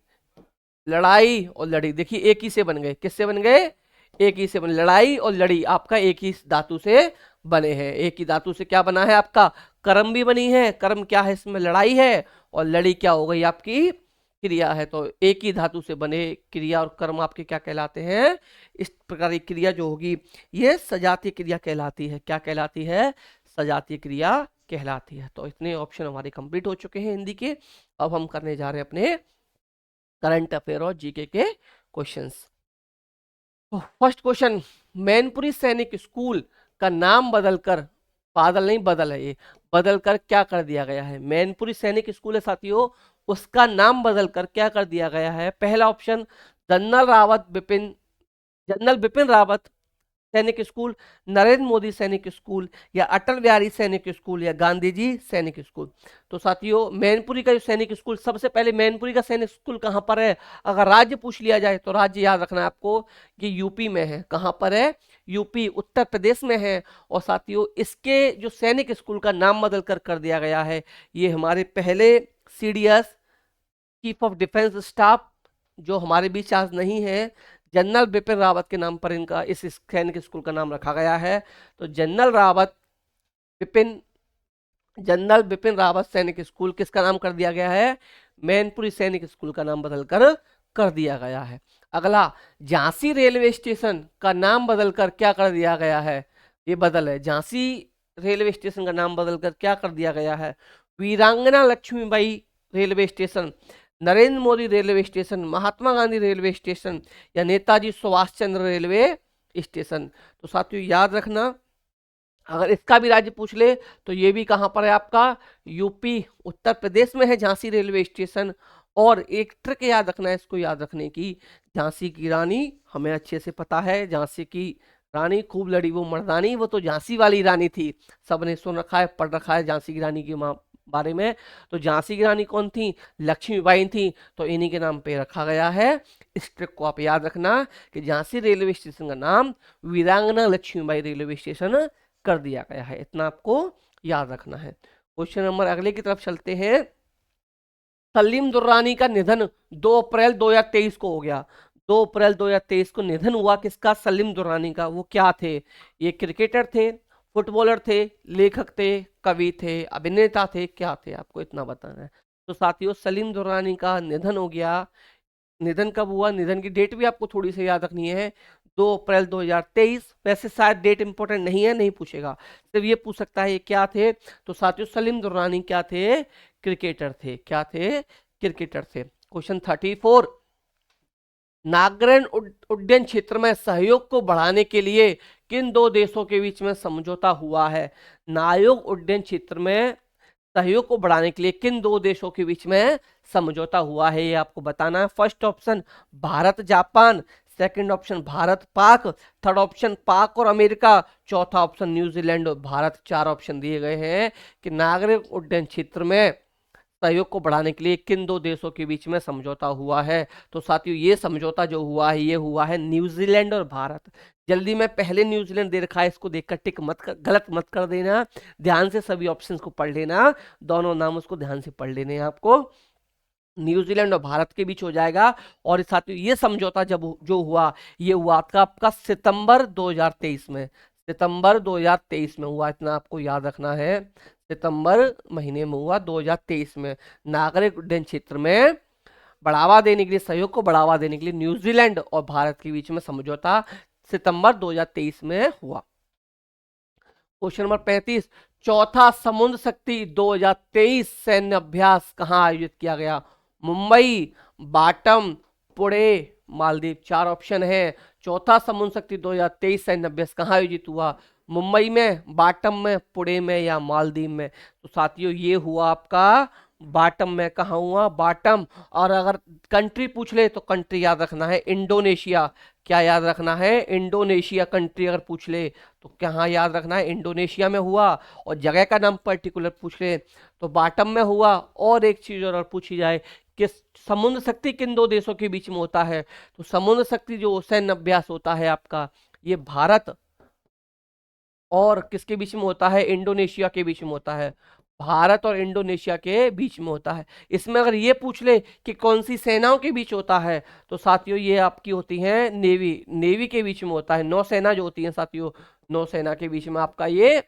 लड़ाई और लड़ी, देखिए एक ही से बन गए। किससे बन गए? एक ही से बने। लड़ाई और लड़ी आपका एक ही धातु से बने हैं। एक ही धातु से क्या बना है आपका? कर्म भी बनी है। कर्म क्या है? इसमें लड़ाई है। और लड़ी क्या हो गई? आपकी क्रिया है। तो एक ही धातु से बने क्रिया और कर्म आपके क्या कहलाते हैं? इस प्रकार की क्रिया जो होगी ये सजातीय क्रिया कहलाती है। क्या कहलाती है? सजातीय क्रिया कहलाती है। तो इतने ऑप्शन हमारे कंप्लीट हो चुके हैं हिंदी के। अब हम करने जा रहे हैं अपने करंट अफेयर और जीके के क्वेश्चंस। फर्स्ट क्वेश्चन, मैनपुरी सैनिक स्कूल का नाम बदलकर, बादल नहीं बदल है ये, बदलकर क्या कर दिया गया है? मैनपुरी सैनिक स्कूल है साथियों, उसका नाम बदलकर क्या कर दिया गया है? पहला ऑप्शन जनरल बिपिन रावत सैनिक स्कूल, नरेंद्र मोदी सैनिक स्कूल, या अटल बिहारी सैनिक स्कूल, या गांधी जी सैनिक स्कूल। तो साथियों मैनपुरी का जो सैनिक स्कूल, सबसे पहले मैनपुरी का सैनिक स्कूल कहाँ पर है? अगर राज्य पूछ लिया जाए तो राज्य याद रखना है आपको, ये यूपी में है। कहाँ पर है? यूपी, उत्तर प्रदेश में है। और साथियों इसके जो सैनिक स्कूल का नाम बदल कर दिया गया है, ये हमारे पहले CDS chief of defence staff जो हमारे बीच आज नहीं है, जनरल बिपिन रावत के नाम पर इनका इस सैनिक स्कूल का नाम रखा गया है। तो जनरल बिपिन रावत सैनिक स्कूल किसका नाम कर दिया गया है? मैनपुरी सैनिक स्कूल का नाम बदलकर कर दिया गया है। अगला, झांसी रेलवे स्टेशन का नाम बदलकर क्या कर दिया गया है? ये बदल है, झांसी रेलवे स्टेशन का नाम बदलकर क्या कर दिया गया है? Veerangana Lakshmibai railway station, Narendra Modi railway station, Mahatma Gandhi railway station, या नेताजी सुभाष चंद्र रेलवे स्टेशन। तो साथियों याद रखना, अगर इसका भी राज्य पूछ ले तो ये भी कहां पर है आपका? यूपी, उत्तर प्रदेश में है झांसी रेलवे स्टेशन। और एक ट्रिक याद रखना है इसको याद रखने की, झांसी की रानी हमें अच्छे से पता है, झांसी की रानी खूब लड़ी वो मर्दानी, वो तो झांसी वाली रानी थी, सबने सुन रखा है, पढ़ रखा है झांसी की रानी के बारे में। तो झांसी की रानी कौन थी? लक्ष्मीबाई थी। तो इन्हीं के नाम पे रखा गया है। इस ट्रिक को आप याद रखना कि झांसी रेलवे स्टेशन का नाम वीरांगना लक्ष्मीबाई रेलवे स्टेशन कर दिया गया है। इतना आपको याद रखना है। क्वेश्चन नंबर अगले की तरफ चलते हैं। सलीम दुर्रानी का निधन 2 अप्रैल 2023 को हो गया। 2 अप्रैल 2023 को निधन हुआ किसका? सलीम दुर्रानी का। वो क्या थे? ये क्रिकेटर थे, फुटबॉलर थे, लेखक थे, कवि थे, अभिनेता थे, क्या थे? आपको इतना बताना है। तो साथियों सलीम दुर्रानी का निधन हो गया। निधन कब हुआ? निधन की डेट भी आपको थोड़ी सी याद रखनी है, 2 अप्रैल 2023। वैसे शायद डेट इंपॉर्टेंट नहीं है, नहीं पूछेगा, सिर्फ ये पूछ सकता है ये क्या थे। तो साथियों सलीम दुर्रानी क्या थे? क्रिकेटर थे। क्या थे? क्रिकेटर थे। क्वेश्चन 34, नागरन उड्डयन क्षेत्र में सहयोग को बढ़ाने के लिए किन दो देशों के बीच में समझौता हुआ है? नायोग उड्डयन क्षेत्र में सहयोग को बढ़ाने के लिए किन दो देशों के बीच में समझौता हुआ है, ये आपको बताना है। First option Bharat Japan, second option Bharat Pak, third option पाक और अमेरिका, चौथा ऑप्शन न्यूजीलैंड और भारत। 4 ऑप्शन दिए गए हैं कि नागरिक उड्डयन क्षेत्र में सहयोग को बढ़ाने के लिए किन दो देशों के बीच में समझौता हुआ है। तो साथियों ये समझौता जो हुआ है ये हुआ है न्यूजीलैंड और भारत। जल्दी में पहले न्यूजीलैंड दे रखा है, इसको देखकर टिक मत कर, गलत मत कर देना, ध्यान से सभी ऑप्शंस को पढ़ लेना, दोनों नाम उसको ध्यान से पढ़ लेने हैं आपको। न्यूजीलैंड और भारत के बीच हो जाएगा। और साथियों ये समझौता जब जो हुआ ये हुआ आपका सितंबर 2023 में, सितंबर 2023 में हुआ, इतना आपको याद रखना है। सितंबर महीने में हुआ 2023 में। नागरिक उड्डयन क्षेत्र में बढ़ावा देने के लिए, सहयोग को बढ़ावा देने के लिए न्यूजीलैंड और भारत के बीच में समझौता सितंबर 2023 में हुआ। क्वेश्चन नंबर 35, चौथा समुद्र शक्ति 2023 सैन्य अभ्यास कहां आयोजित किया गया? मुंबई, बाटम, पुणे, मालदीव। 4 ऑप्शन है। चौथा समुद्र शक्ति 2023 सैन्य अभ्यास कहां आयोजित हुआ? मुंबई में, बाटम में, पुणे में या मालदीव में? तो साथियों ये हुआ आपका बाटम में। कहाँ हुआ? बाटम। और अगर कंट्री पूछ ले तो कंट्री याद रखना है इंडोनेशिया। क्या याद रखना है? इंडोनेशिया कंट्री अगर पूछ ले तो कहाँ याद रखना है? इंडोनेशिया में हुआ। और जगह का नाम पर्टिकुलर पूछ ले तो बाटम में हुआ। और एक चीज और पूछी जाए कि समुद्र शक्ति किन दो देशों के बीच में होता है? तो समुद्र शक्ति जो सैन्य अभ्यास होता है आपका, ये भारत और किसके बीच में होता है? इंडोनेशिया के बीच में होता है। भारत और इंडोनेशिया के बीच में होता है। इसमें अगर ये पूछ ले कि कौन सी सेनाओं के बीच होता है तो साथियों ये आपकी होती है नेवी। नेवी के बीच में होता है। नौसेना जो होती है साथियों, नौसेना के बीच में आपका ये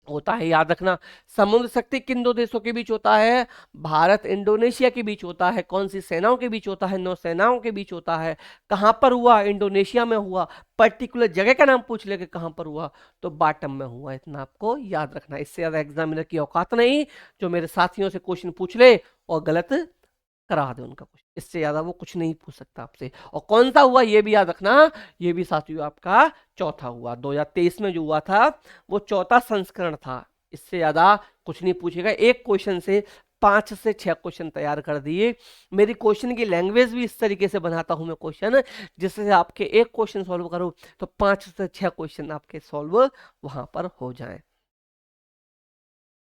होता है, याद रखना। समुद्र शक्ति किन दो देशों के बीच होता है? भारत इंडोनेशिया के बीच होता है। कौन सी सेनाओं के बीच होता है? नौसेनाओं के बीच होता है। कहां पर हुआ? इंडोनेशिया में हुआ। पर्टिकुलर जगह का नाम पूछ ले कि कहां पर हुआ तो बाटम में हुआ। इतना आपको याद रखना। इससे ज्यादा एग्जामिनर की औकात नहीं जो मेरे साथियों से क्वेश्चन पूछ ले और गलत करा दे उनका कुछ। इससे ज्यादा वो कुछ नहीं पूछ सकता आपसे। और कौन सा हुआ ये भी याद रखना, ये भी साथियों आपका चौथा हुआ। 2023 में जो हुआ था वो चौथा संस्करण था। इससे ज्यादा कुछ नहीं पूछेगा। एक क्वेश्चन से 5 से 6 क्वेश्चन तैयार कर दिए। मेरी क्वेश्चन की लैंग्वेज भी इस तरीके से बनाता हूं मैं क्वेश्चन, जिससे आपके एक क्वेश्चन सॉल्व करो तो 5 से 6 क्वेश्चन आपके सॉल्व वहां पर हो जाएं।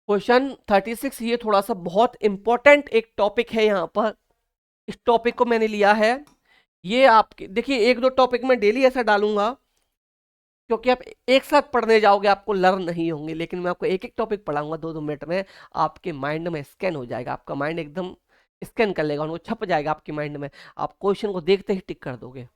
क्वेश्चन 36 ये थोड़ा सा बहुत इंपॉर्टेंट एक टॉपिक है यहाँ पर। इस टॉपिक को मैंने लिया है। ये आपके देखिए एक दो टॉपिक में डेली ऐसा डालूंगा क्योंकि आप एक साथ पढ़ने जाओगे आपको लर्न नहीं होंगे, लेकिन मैं आपको एक एक टॉपिक पढ़ाऊंगा 2-2 मिनट में। आपके माइंड में स्कैन हो जाएगा। आपका माइंड एकदम स्कैन कर लेगा, उनको छप जाएगा आपके माइंड में। आप क्वेश्चन को देखते ही टिक कर दोगे।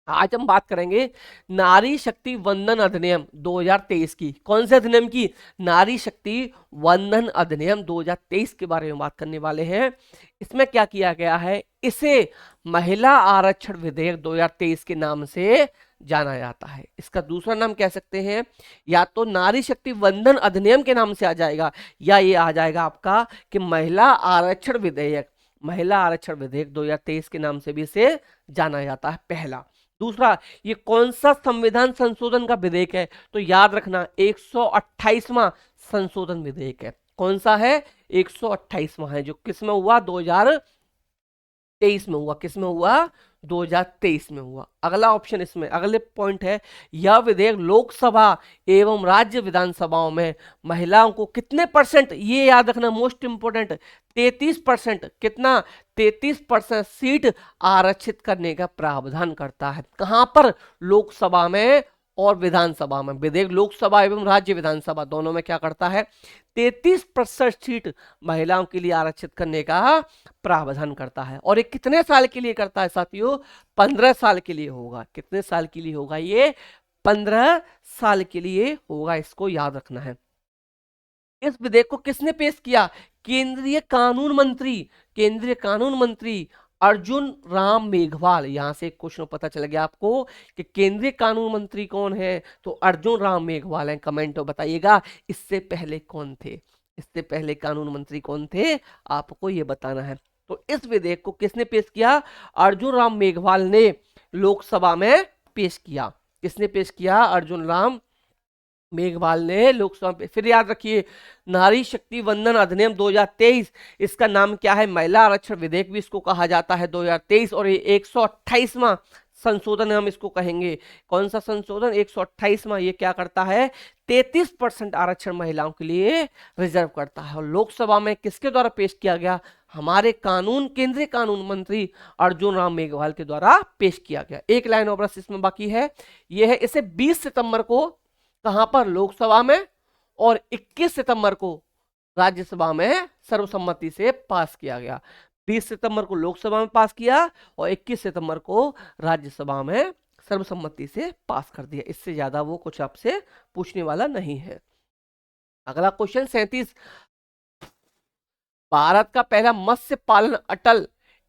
आज हम बात करेंगे नारी शक्ति वंदन अधिनियम 2023 की। कौन से अधिनियम की? नारी शक्ति वंदन अधिनियम 2023 के बारे में बात करने वाले हैं। इसमें क्या किया गया है? इसे महिला आरक्षण विधेयक 2023 के नाम से जाना जाता है। इसका दूसरा नाम कह सकते हैं या तो नारी शक्ति वंदन अधिनियम के नाम से आ जाएगा, या ये आ जाएगा आपका कि महिला आरक्षण विधेयक। महिला आरक्षण विधेयक 2023 के नाम से भी इसे जाना जाता है, पहला। दूसरा, ये कौन सा संविधान संशोधन का विधेयक है? तो याद रखना 128वां संशोधन विधेयक है। कौन सा है? 128वां है, जो किसमें हुआ? 2023 में हुआ। किसमें हुआ? 2023 में हुआ। अगला ऑप्शन इसमें अगले पॉइंट है, यह विधेयक लोकसभा एवं राज्य विधानसभाओं में महिलाओं को कितने परसेंट, ये याद रखना मोस्ट इंपोर्टेंट, 33%, कितना? 33% सीट आरक्षित करने का प्रावधान करता है। कहां पर? लोकसभा में और विधानसभा में। विधेयक लोकसभा एवं राज्य विधानसभा दोनों में क्या करता है? 33% सीट महिलाओं के लिए आरक्षित करने का प्रावधान करता है। और ये कितने साल के लिए करता है साथियों? 15 साल के लिए होगा। कितने साल के लिए होगा ये? 15 साल के लिए होगा। इसको याद रखना है। इस विधेयक को किसने पेश किया? केंद्रीय कानून मंत्री, केंद्रीय कानून मंत्री अर्जुन राम मेघवाल। यहां से एक क्वेश्चन पता चल गया आपको कि केंद्रीय कानून मंत्री कौन है? तो अर्जुन राम मेघवाल हैं। कमेंट में बताइएगा इससे पहले कौन थे? इससे पहले कानून मंत्री कौन थे आपको ये बताना है। तो इस विधेयक को किसने पेश किया? अर्जुन राम मेघवाल ने लोकसभा में पेश किया। किसने पेश किया? अर्जुन राम मेघवाल ने लोकसभा में। फिर याद रखिए नारी शक्ति वंदन अधिनियम 2023, इसका नाम क्या है? महिला आरक्षण विधेयक भी इसको कहा जाता है 2023। और ये 128वां संशोधन हम इसको कहेंगे। कौन सा संशोधन? 128वां। ये क्या करता है? 33% आरक्षण महिलाओं के लिए रिजर्व करता है। और लोकसभा में किसके द्वारा पेश किया गया? हमारे केंद्रीय कानून मंत्री अर्जुन राम मेघवाल के द्वारा पेश किया गया। एक लाइन और बस इसमें बाकी है, यह है इसे 20 सितंबर को कहां पर? लोकसभा में, और 21 सितंबर को राज्यसभा में सर्वसम्मति से पास किया गया। 20 सितंबर को लोकसभा में पास किया और 21 सितंबर को राज्यसभा में सर्वसम्मति से पास कर दिया। इससे ज्यादा वो कुछ आपसे पूछने वाला नहीं है। अगला क्वेश्चन 37, भारत का पहला मत्स्य पालन अटल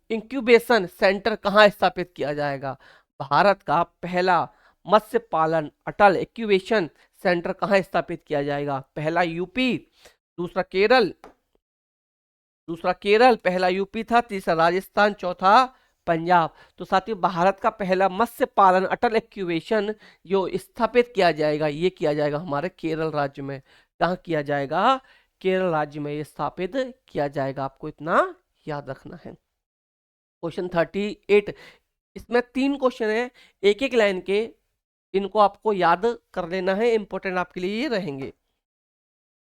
इंक्यूबेशन सेंटर कहां स्थापित किया जाएगा? भारत का पहला मत्स्य पालन अटल इंक्यूबेशन सेंटर कहां स्थापित किया जाएगा? पहला यूपी, दूसरा केरल, पहला यूपी था, तीसरा राजस्थान, चौथा पंजाब। तो साथियों भारत का पहला मत्स्य पालन अटल एक्यूवेशन जो स्थापित किया जाएगा, ये किया जाएगा हमारे केरल राज्य में। कहाँ किया जाएगा? केरल राज्य में ये स्थापित किया जाएगा, आपको इतना याद रखना है। क्वेश्चन 38, इसमें 3 क्वेश्चन है, एक एक लाइन के, इनको आपको याद कर लेना है, इंपॉर्टेंट आपके लिए ये रहेंगे।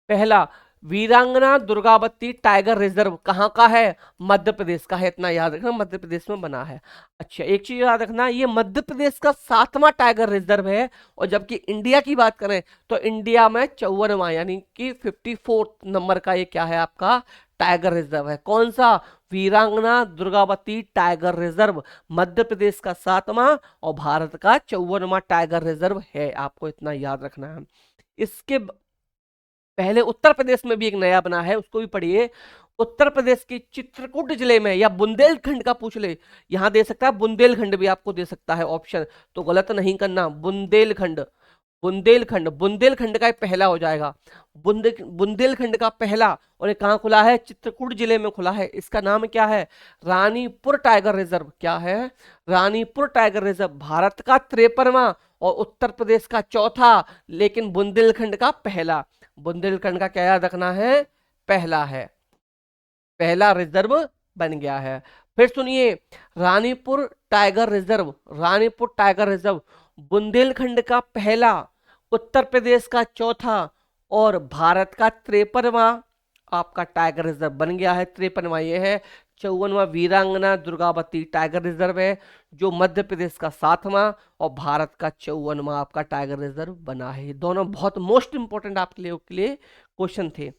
पहला, वीरांगना दुर्गावती टाइगर रिजर्व कहाँ का है? मध्य प्रदेश का है, इतना याद रखना, मध्य प्रदेश में बना है। अच्छा, एक चीज याद रखना, ये मध्य प्रदेश का 7वां टाइगर रिजर्व है, और जबकि इंडिया की बात करें तो इंडिया में 54वां यानी कि 54th नंबर का ये क्या है आपका टाइगर रिजर्व है। कौन सा? वीरांगना दुर्गावती टाइगर रिजर्व, मध्य प्रदेश का 7वां और भारत का 54वां टाइगर रिजर्व है, आपको इतना याद रखना है। इसके पहले उत्तर प्रदेश में भी एक नया बना है, उसको भी पढ़िए। उत्तर प्रदेश के चित्रकूट जिले में, या बुंदेलखंड का पूछ ले, यहां दे सकता है बुंदेलखंड भी आपको दे सकता है ऑप्शन, तो गलत नहीं करना। बुंदेलखंड, बुंदेलखंड, बुंदेलखंड का पहला हो जाएगा। बुंदेलखंड का पहला, और ये कहाँ खुला है? चित्रकूट जिले में खुला है। इसका नाम क्या है? Ranipur tiger reserve. क्या है? रानीपुर टाइगर रिजर्व, भारत का 53वां और उत्तर प्रदेश का 4था, लेकिन बुंदेलखंड का पहला। बुंदेलखंड का क्या याद रखना है? पहला है, पहला रिजर्व बन गया है। फिर सुनिए, Ranipur tiger reserve, Ranipur tiger reserve Bundelkhand का पहला, उत्तर प्रदेश का 4था और भारत का 53वां आपका टाइगर रिजर्व बन गया है। 53वां ये है। 54वां वीरांगना दुर्गावती टाइगर रिजर्व है, जो मध्य प्रदेश का 7वां और भारत का 54वां आपका टाइगर रिजर्व बना है। दोनों बहुत मोस्ट इंपोर्टेंट आपके लिए क्वेश्चन थे।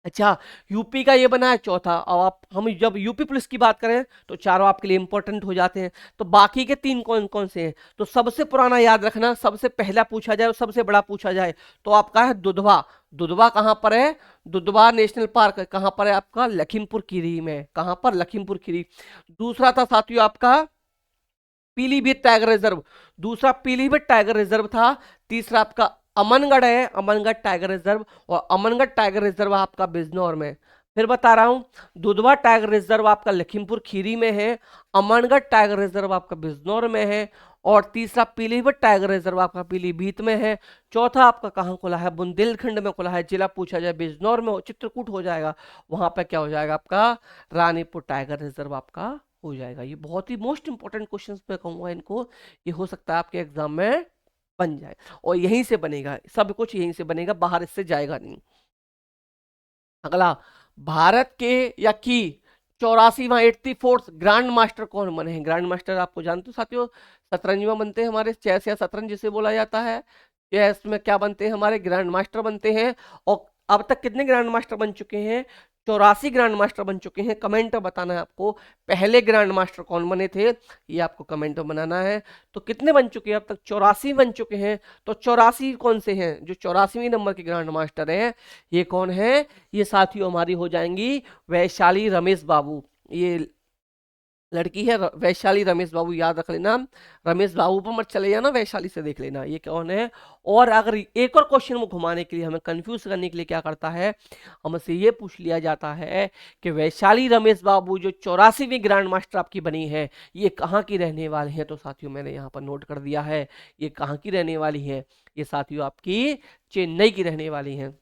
अच्छा, यूपी का ये बना है 4था। अब आप हम जब यूपी पुलिस की बात करें तो चारों आपके लिए इंपॉर्टेंट हो जाते हैं। तो बाकी के 3 कौन कौन से हैं? तो सबसे पुराना याद रखना, सबसे पहला पूछा जाए और सबसे बड़ा पूछा जाए तो आपका है दुधवा। दुधवा कहाँ पर है? दुधवा नेशनल पार्क कहाँ पर है आपका? लखीमपुर खीरी में। कहाँ पर? लखीमपुर खीरी। दूसरा था साथियों आपका पीलीभीत टाइगर रिजर्व, दूसरा पीलीभीत टाइगर रिजर्व था। तीसरा आपका अमनगढ़ है, अमनगढ़ टाइगर रिजर्व, और अमनगढ़ टाइगर रिजर्व आपका बिजनौर में। फिर बता रहा हूं, दुधवा टाइगर रिजर्व आपका लखीमपुर खीरी में है, अमनगढ़ टाइगर रिजर्व आपका बिजनौर में है, और तीसरा पीलीभीत टाइगर रिजर्व आपका पीलीभीत में है। चौथा आपका कहाँ खुला है? बुंदेलखंड में खुला है। जिला पूछा जाए बिजनौर में, चित्रकूट हो जाएगा, वहां पर क्या हो जाएगा आपका? रानीपुर टाइगर रिजर्व आपका हो जाएगा। ये बहुत ही मोस्ट इंपॉर्टेंट क्वेश्चंस मैं कहूंगा इनको, ये हो सकता है आपके एग्जाम में बन जाए, और यहीं से बनेगा, सब कुछ यहीं से बनेगा, बाहर इससे जाएगा नहीं। अगला, भारत के या की 84वां 84th ग्रैंड मास्टर कौन बने हैं? ग्रैंड मास्टर आपको जानते हो साथियों, शतरंज बनते हैं हमारे, चेस या शतरंज जिसे बोला जाता है। चेस में क्या बनते हैं? हमारे ग्रैंड मास्टर बनते हैं। और अब तक कितने ग्रैंड मास्टर बन चुके हैं? 84 ग्रैंड मास्टर बन चुके हैं। कमेंट में बताना है आपको, पहले ग्रैंड मास्टर कौन बने थे, ये आपको कमेंट में बनाना है। तो कितने बन चुके हैं अब तक? 84 बन चुके हैं। तो 84 कौन से हैं? जो 84वें नंबर के ग्रैंड मास्टर हैं, ये कौन है? ये साथियों हमारी हो जाएंगी वैशाली रमेश बाबू। ये लड़की है वैशाली रमेश बाबू, याद रख लेना। रमेश बाबू पर मत चले जाना, वैशाली से देख लेना ये कौन है। और अगर एक और क्वेश्चन में घुमाने के लिए, हमें कंफ्यूज करने के लिए क्या करता है, हमसे ये पूछ लिया जाता है कि वैशाली रमेश बाबू जो 84वीं ग्रैंड मास्टर आपकी बनी है, ये कहाँ की रहने वाले हैं? तो साथियों मैंने यहाँ पर नोट कर दिया है, ये कहाँ की रहने वाली है? ये साथियों आपकी चेन्नई की रहने वाली हैं।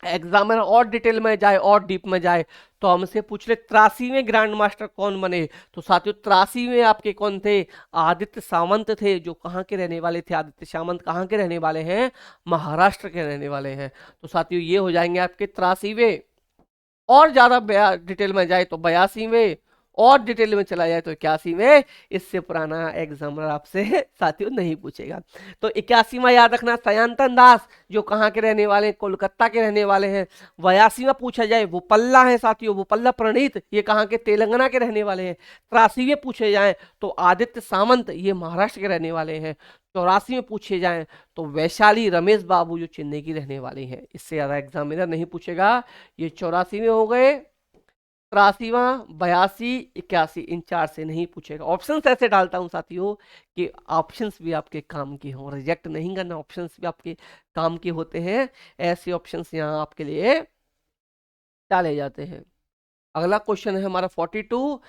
एग्जामिनर और डिटेल में जाए और डीप में जाए तो हमसे पूछ ले 83वें ग्रैंड मास्टर कौन बने? तो साथियों 83वें आपके कौन थे? आदित्य सामंत थे, जो कहाँ के रहने वाले थे? आदित्य सामंत कहाँ के रहने वाले हैं? महाराष्ट्र के रहने वाले हैं। तो साथियों ये हो जाएंगे आपके 83वें। और ज्यादा डिटेल में जाए तो 82वें, और डिटेल में चला जाए तो 81वें। इससे पुराना एग्जामिनर आपसे साथियों नहीं पूछेगा। तो 81वां याद रखना, सयांतन दास, जो कहाँ के रहने वाले हैं? कोलकाता के रहने वाले हैं। 82वां पूछा जाए वो पल्ला है साथियों, वो पल्ला प्रणीत, ये कहाँ के? तेलंगाना के रहने वाले हैं। 83वें पूछे जाए तो आदित्य सामंत, ये महाराष्ट्र के रहने वाले हैं। 84 में पूछे जाएं तो वैशाली रमेश बाबू, जो चेन्नई की रहने वाले हैं। इससे ज्यादा एग्जामिनर नहीं पूछेगा। ये 84 में हो गए, 83वां, 82, 81, इन 4 से नहीं पूछेगा। ऑप्शंस ऐसे डालता हूं साथियों कि ऑप्शंस भी आपके काम के हों, रिजेक्ट नहीं करना, ऑप्शंस भी आपके काम के होते हैं। ऐसे ऑप्शंस यहाँ आपके लिए डाले जाते हैं। अगला क्वेश्चन है हमारा 42,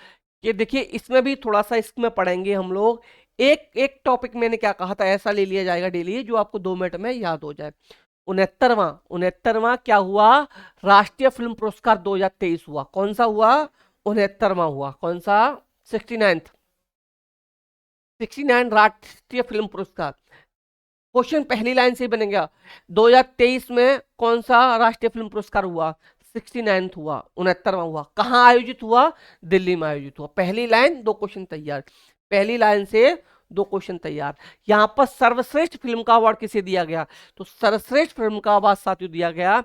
ये देखिए इसमें भी थोड़ा सा इसमें पढ़ेंगे हम लोग। एक एक टॉपिक मैंने क्या कहा था, ऐसा ले लिया जाएगा डेली जो आपको 2 मिनट में याद हो जाए। 69वां क्या हुआ, राष्ट्रीय फिल्म पुरस्कार 2023 हुआ। कौन सा हुआ, 69वां हुआ। कौन सा, 69th, 69 राष्ट्रीय फिल्म पुरस्कार। क्वेश्चन पहली लाइन से ही बनेगा, 2023 में कौन सा राष्ट्रीय फिल्म पुरस्कार हुआ, 69th हुआ, 69वां हुआ। कहाँ आयोजित हुआ, दिल्ली में आयोजित हुआ। पहली लाइन दो क्वेश्चन तैयार, पहली लाइन से दो क्वेश्चन तैयार। यहां पर सर्वश्रेष्ठ फिल्म का अवार्ड किसे दिया गया, तो सर्वश्रेष्ठ फिल्म का अवार्ड साथियों दिया गया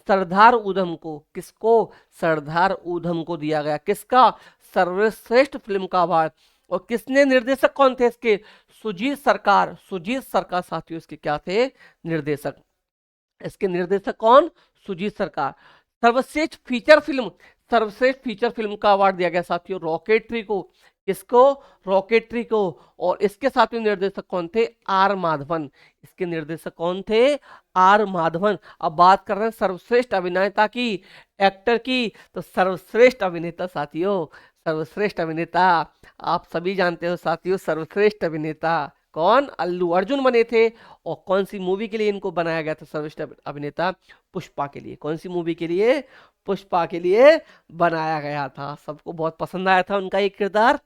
सरदार उधम को। किसको, सरदार उधम को दिया गया। किसका, सर्वश्रेष्ठ फिल्म का अवार्ड। और किसने, निर्देशक कौन थे इसके, सुजीत सरकार। सुजीत सरकार साथियों इसके क्या थे, निर्देशक। इसके निर्देशक कौन, सुजीत सरकार। सर्वश्रेष्ठ फीचर फिल्म, सर्वश्रेष्ठ फीचर फिल्म का अवार्ड दिया गया साथियों रॉकेटरी को। किसको, रॉकेटरी को। और इसके साथियों निर्देशक कौन थे, आर माधवन। इसके निर्देशक कौन थे, आर माधवन। अब बात कर रहे हैं सर्वश्रेष्ठ अभिनेता की, एक्टर की, तो सर्वश्रेष्ठ अभिनेता साथियों, सर्वश्रेष्ठ अभिनेता आप सभी जानते हो साथियों, सर्वश्रेष्ठ अभिनेता कौन, अल्लू अर्जुन बने थे। और कौन सी मूवी के लिए इनको बनाया गया था सर्वश्रेष्ठ अभिनेता, पुष्पा के लिए। कौन सी मूवी के लिए, पुष्पा के लिए बनाया गया था। सबको बहुत पसंद आया था उनका ये किरदार।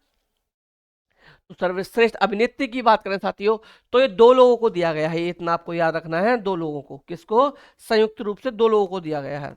तो सर्वश्रेष्ठ अभिनेत्री की बात करें साथियों, तो ये दो लोगों को दिया गया है, ये इतना आपको याद रखना है, दो लोगों को। किसको, संयुक्त रूप से दो लोगों को दिया गया है,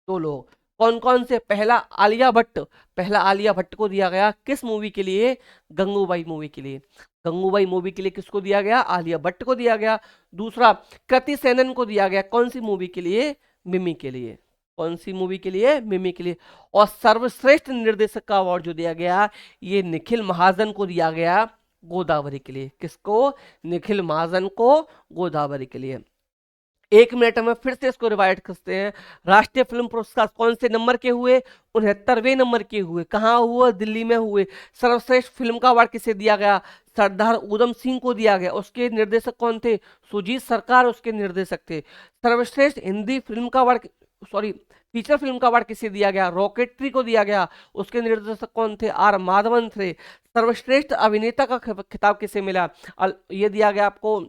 दो लोग। कौन कौन से, पहला आलिया भट्ट, पहला आलिया भट्ट को दिया गया। किस मूवी के लिए, गंगूबाई मूवी के लिए। गंगूबाई मूवी के लिए किसको दिया गया, आलिया भट्ट को दिया गया। दूसरा कृति सेनन को दिया गया, कौन सी मूवी के लिए, मिमी के लिए। कौन सी मूवी के लिए, मिमी के लिए। और सर्वश्रेष्ठ निर्देशक का अवार्ड जो दिया गया, ये निखिल महाजन को दिया गया, गोदावरी के लिए। किसको, निखिल महाजन को, गोदावरी के लिए। 1 मिनट में फिर से इसको रिवाइड करते हैं। राष्ट्रीय फिल्म पुरस्कार कौन से नंबर के हुए, 69वें नंबर के हुए। कहाँ हुआ, दिल्ली में हुए। सर्वश्रेष्ठ फिल्म का अवार्ड किसे दिया गया, सरदार उधम सिंह को दिया गया। उसके निर्देशक कौन थे, सुजीत सरकार उसके निर्देशक थे। सर्वश्रेष्ठ हिंदी फिल्म का अवार्ड, सॉरी फीचर फिल्म का अवार्ड किसे दिया गया, रॉकेटरी को दिया गया। उसके निर्देशक कौन थे, आर माधवन थे। सर्वश्रेष्ठ अभिनेता का खिताब किसे मिला, ये दिया गया आपको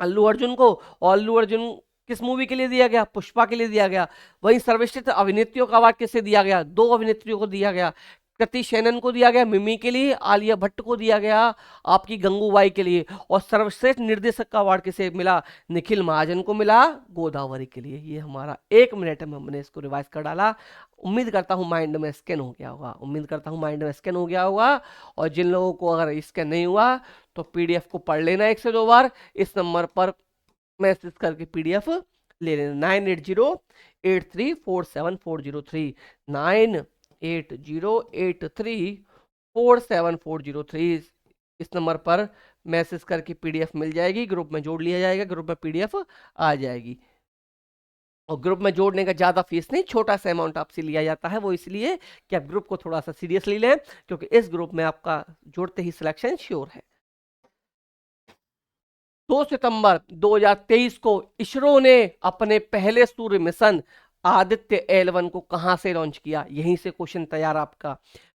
अल्लू अर्जुन को। और अल्लू अर्जुन किस मूवी के लिए दिया गया, पुष्पा के लिए दिया गया। वहीं सर्वश्रेष्ठ अभिनेत्रियों का अवार्ड किसे दिया गया, दो अभिनेत्रियों को दिया गया। कृति सेनन को दिया गया मिमी के लिए, आलिया भट्ट को दिया गया आपकी गंगूबाई के लिए। और सर्वश्रेष्ठ निर्देशक का अवार्ड किसे मिला, निखिल महाजन को मिला, गोदावरी के लिए। ये हमारा 1 मिनट में हमने इसको रिवाइज कर डाला। उम्मीद करता हूँ माइंड में स्कैन हो गया होगा, उम्मीद करता हूँ माइंड में स्कैन हो गया होगा। और जिन लोगों को अगर स्कैन नहीं हुआ तो पीडीएफ को पढ़ लेना 1 से 2 बार। इस नंबर पर मैसेज करके पीडीएफ ले लेना, 9808347403, 9808347403। इस नंबर पर मैसेज करके पीडीएफ मिल जाएगी, ग्रुप में जोड़ लिया जाएगा, ग्रुप में पीडीएफ आ जाएगी। और ग्रुप में जोड़ने का ज़्यादा फीस नहीं, छोटा सा अमाउंट आपसे लिया जाता है। वो इसलिए कि आप ग्रुप को थोड़ा सा सीरियसली लें, क्योंकि इस ग्रुप में आपका जोड़ते ही सिलेक्शन श्योर है। 2 सितंबर 2023 को इसरो ने अपने पहले सूर्य मिशन आदित्य L1 को कहां से लॉन्च किया, यहीं से क्वेश्चन तैयार आपका।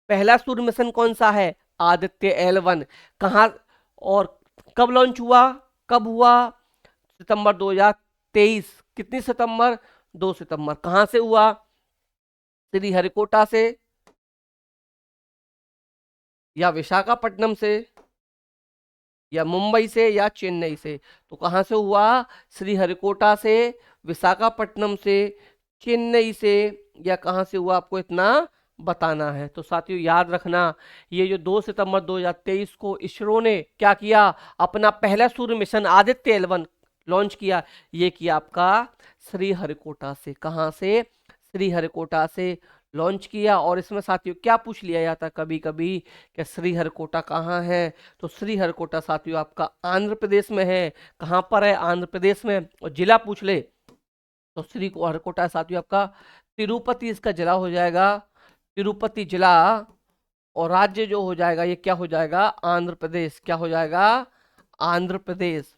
पहला सूर्य मिशन कौन सा है, आदित्य L1। कहां और कब लॉन्च हुआ, कब हुआ, सितंबर 2023। कितनी सितंबर, 2 सितंबर। कहां से हुआ, श्रीहरिकोटा से या विशाखापट्टनम से या मुंबई से या चेन्नई से। तो कहां से हुआ, श्रीहरिकोटा से, विशाखापट्टनम से, चेन्नई से, या कहां से हुआ आपको इतना बताना है। तो साथियों याद रखना, ये जो 2 सितंबर 2023 को इसरो ने क्या किया, अपना पहला सूर्य मिशन आदित्य L1 लॉन्च किया, ये किया आपका श्रीहरिकोटा से। कहां से, श्रीहरिकोटा से लॉन्च किया। और इसमें साथियों क्या पूछ लिया जाता है कभी कभी, कि श्रीहरिकोटा कहाँ है, तो श्रीहरिकोटा साथियों आपका आंध्र प्रदेश में है। कहाँ पर है, आंध्र प्रदेश में। और जिला पूछ ले तो श्रीहरिकोटा साथियों आपका तिरुपति इसका जिला हो जाएगा, तिरुपति जिला। और राज्य जो हो जाएगा ये क्या हो जाएगा, आंध्र प्रदेश। क्या हो जाएगा, आंध्र प्रदेश।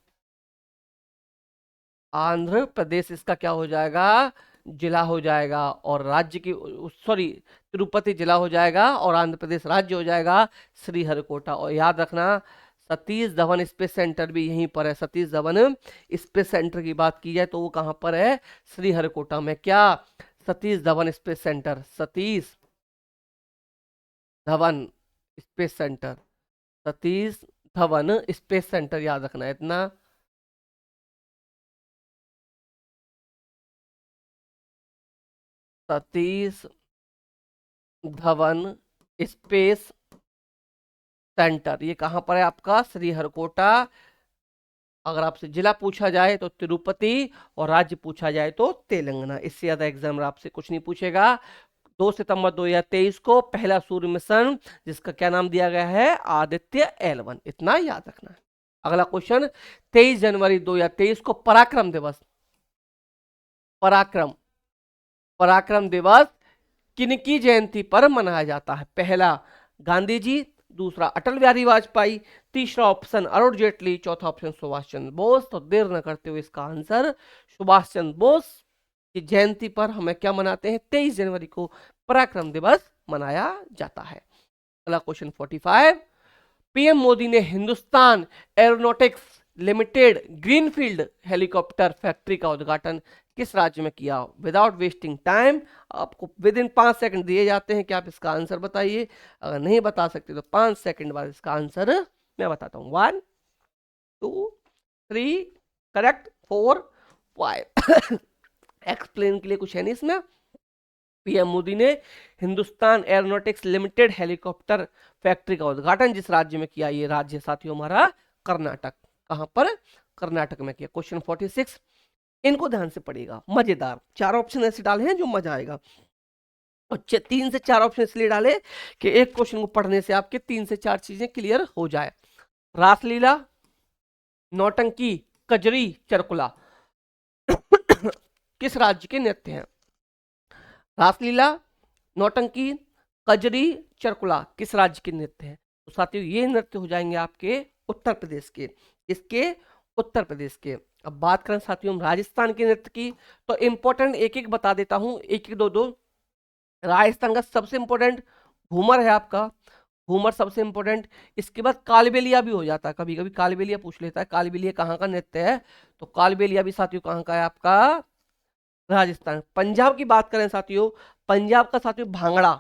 आंध्र प्रदेश इसका क्या हो जाएगा, जिला हो जाएगा और राज्य की, सॉरी, तिरुपति जिला हो जाएगा और आंध्र प्रदेश राज्य हो जाएगा श्रीहरिकोटा। और याद रखना सतीश धवन स्पेस सेंटर भी यहीं पर है। सतीश धवन स्पेस सेंटर की बात की जाए तो वो कहाँ पर है? श्रीहरिकोटा में। क्या? Satish Dhawan space centre, Satish Dhawan space centre, Satish Dhawan space centre, याद रखना है इतना। सतीश धवन स्पेस सेंटर ये कहाँ पर है आपका? श्रीहरिकोटा। अगर आपसे जिला पूछा जाए तो तिरुपति और राज्य पूछा जाए तो तेलंगाना। इससे ज्यादा एग्जाम आपसे कुछ नहीं पूछेगा। 2 सितंबर 2023 को पहला सूर्य मिशन, जिसका क्या नाम दिया गया है? आदित्य L1। इतना याद रखना है। अगला क्वेश्चन, 23 जनवरी 2023 को पराक्रम दिवस, पराक्रम पराक्रम दिवस किनकी जयंती पर मनाया जाता है? पहला गांधी जी, दूसरा अटल बिहारी वाजपेयी, तीसरा ऑप्शन अरुण जेटली, चौथा ऑप्शन सुभाष चंद्र बोस। तो देर न करते हुए इसका आंसर सुभाष चंद्र बोस की जयंती पर हमें क्या मनाते हैं? 23 जनवरी को पराक्रम दिवस मनाया जाता है। अगला क्वेश्चन 45, पीएम मोदी ने Hindustan aeronautics limited greenfield helicopter factory का उद्घाटन किस राज्य में किया? विदाउट वेस्टिंग टाइम आपको विद इन 5 सेकंड दिए जाते हैं कि आप इसका आंसर बताइए। अगर नहीं बता सकते तो 5 सेकंड बाद इसका आंसर मैं बताता हूं। 1 2 3, करेक्ट, 4 5। एक्सप्लेन के लिए कुछ है नहीं इसमें। पीएम मोदी ने Hindustan aeronautics limited helicopter factory का उद्घाटन जिस राज्य में किया? ये राज्य साथियों हमारा कर्नाटक। कहां पर? कर्नाटक में किया। क्वेश्चन 46, इनको ध्यान से पढ़िएगा, मजेदार 4 ऑप्शन ऐसे डाले हैं जो मजा आएगा। और 3 से 4 ऑप्शन इसलिए डाले कि एक क्वेश्चन को पढ़ने से आपके 3 से 4 चीजें क्लियर हो जाए। रासलीला, नौटंकी, कजरी, चरकुला किस राज्य के नृत्य हैं? रासलीला, नौटंकी, कजरी, चरकुला किस राज्य के नृत्य हैं? तो साथियों ये नृत्य हो जाएंगे आपके उत्तर प्रदेश के। इसके उत्तर प्रदेश के। अब बात करें साथियों हम राजस्थान के नृत्य की, तो इंपॉर्टेंट एक एक बता देता हूं, एक एक दो दो। राजस्थान का सबसे इंपॉर्टेंट घूमर है आपका, घूमर सबसे इंपॉर्टेंट। इसके बाद कालबेलिया भी हो जाता है, कभी कभी कालबेलिया पूछ लेता है। कालबेलिया कहाँ का नृत्य है? तो कालबेलिया भी साथियों कहाँ का है आपका? राजस्थान। पंजाब की बात करें साथियों, पंजाब का साथियों भांगड़ा,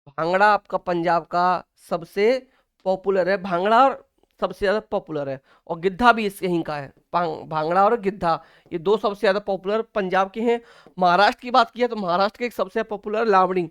भांगड़ा आपका पंजाब का सबसे पॉपुलर है। भांगड़ा और सबसे ज्यादा पॉपुलर है। और गिद्धा भी इस यहीं का है। भांगड़ा और गिद्धा ये 2 सबसे ज्यादा पॉपुलर पंजाब के हैं। महाराष्ट्र की बात की है तो महाराष्ट्र के एक सबसे पॉपुलर लावड़ी।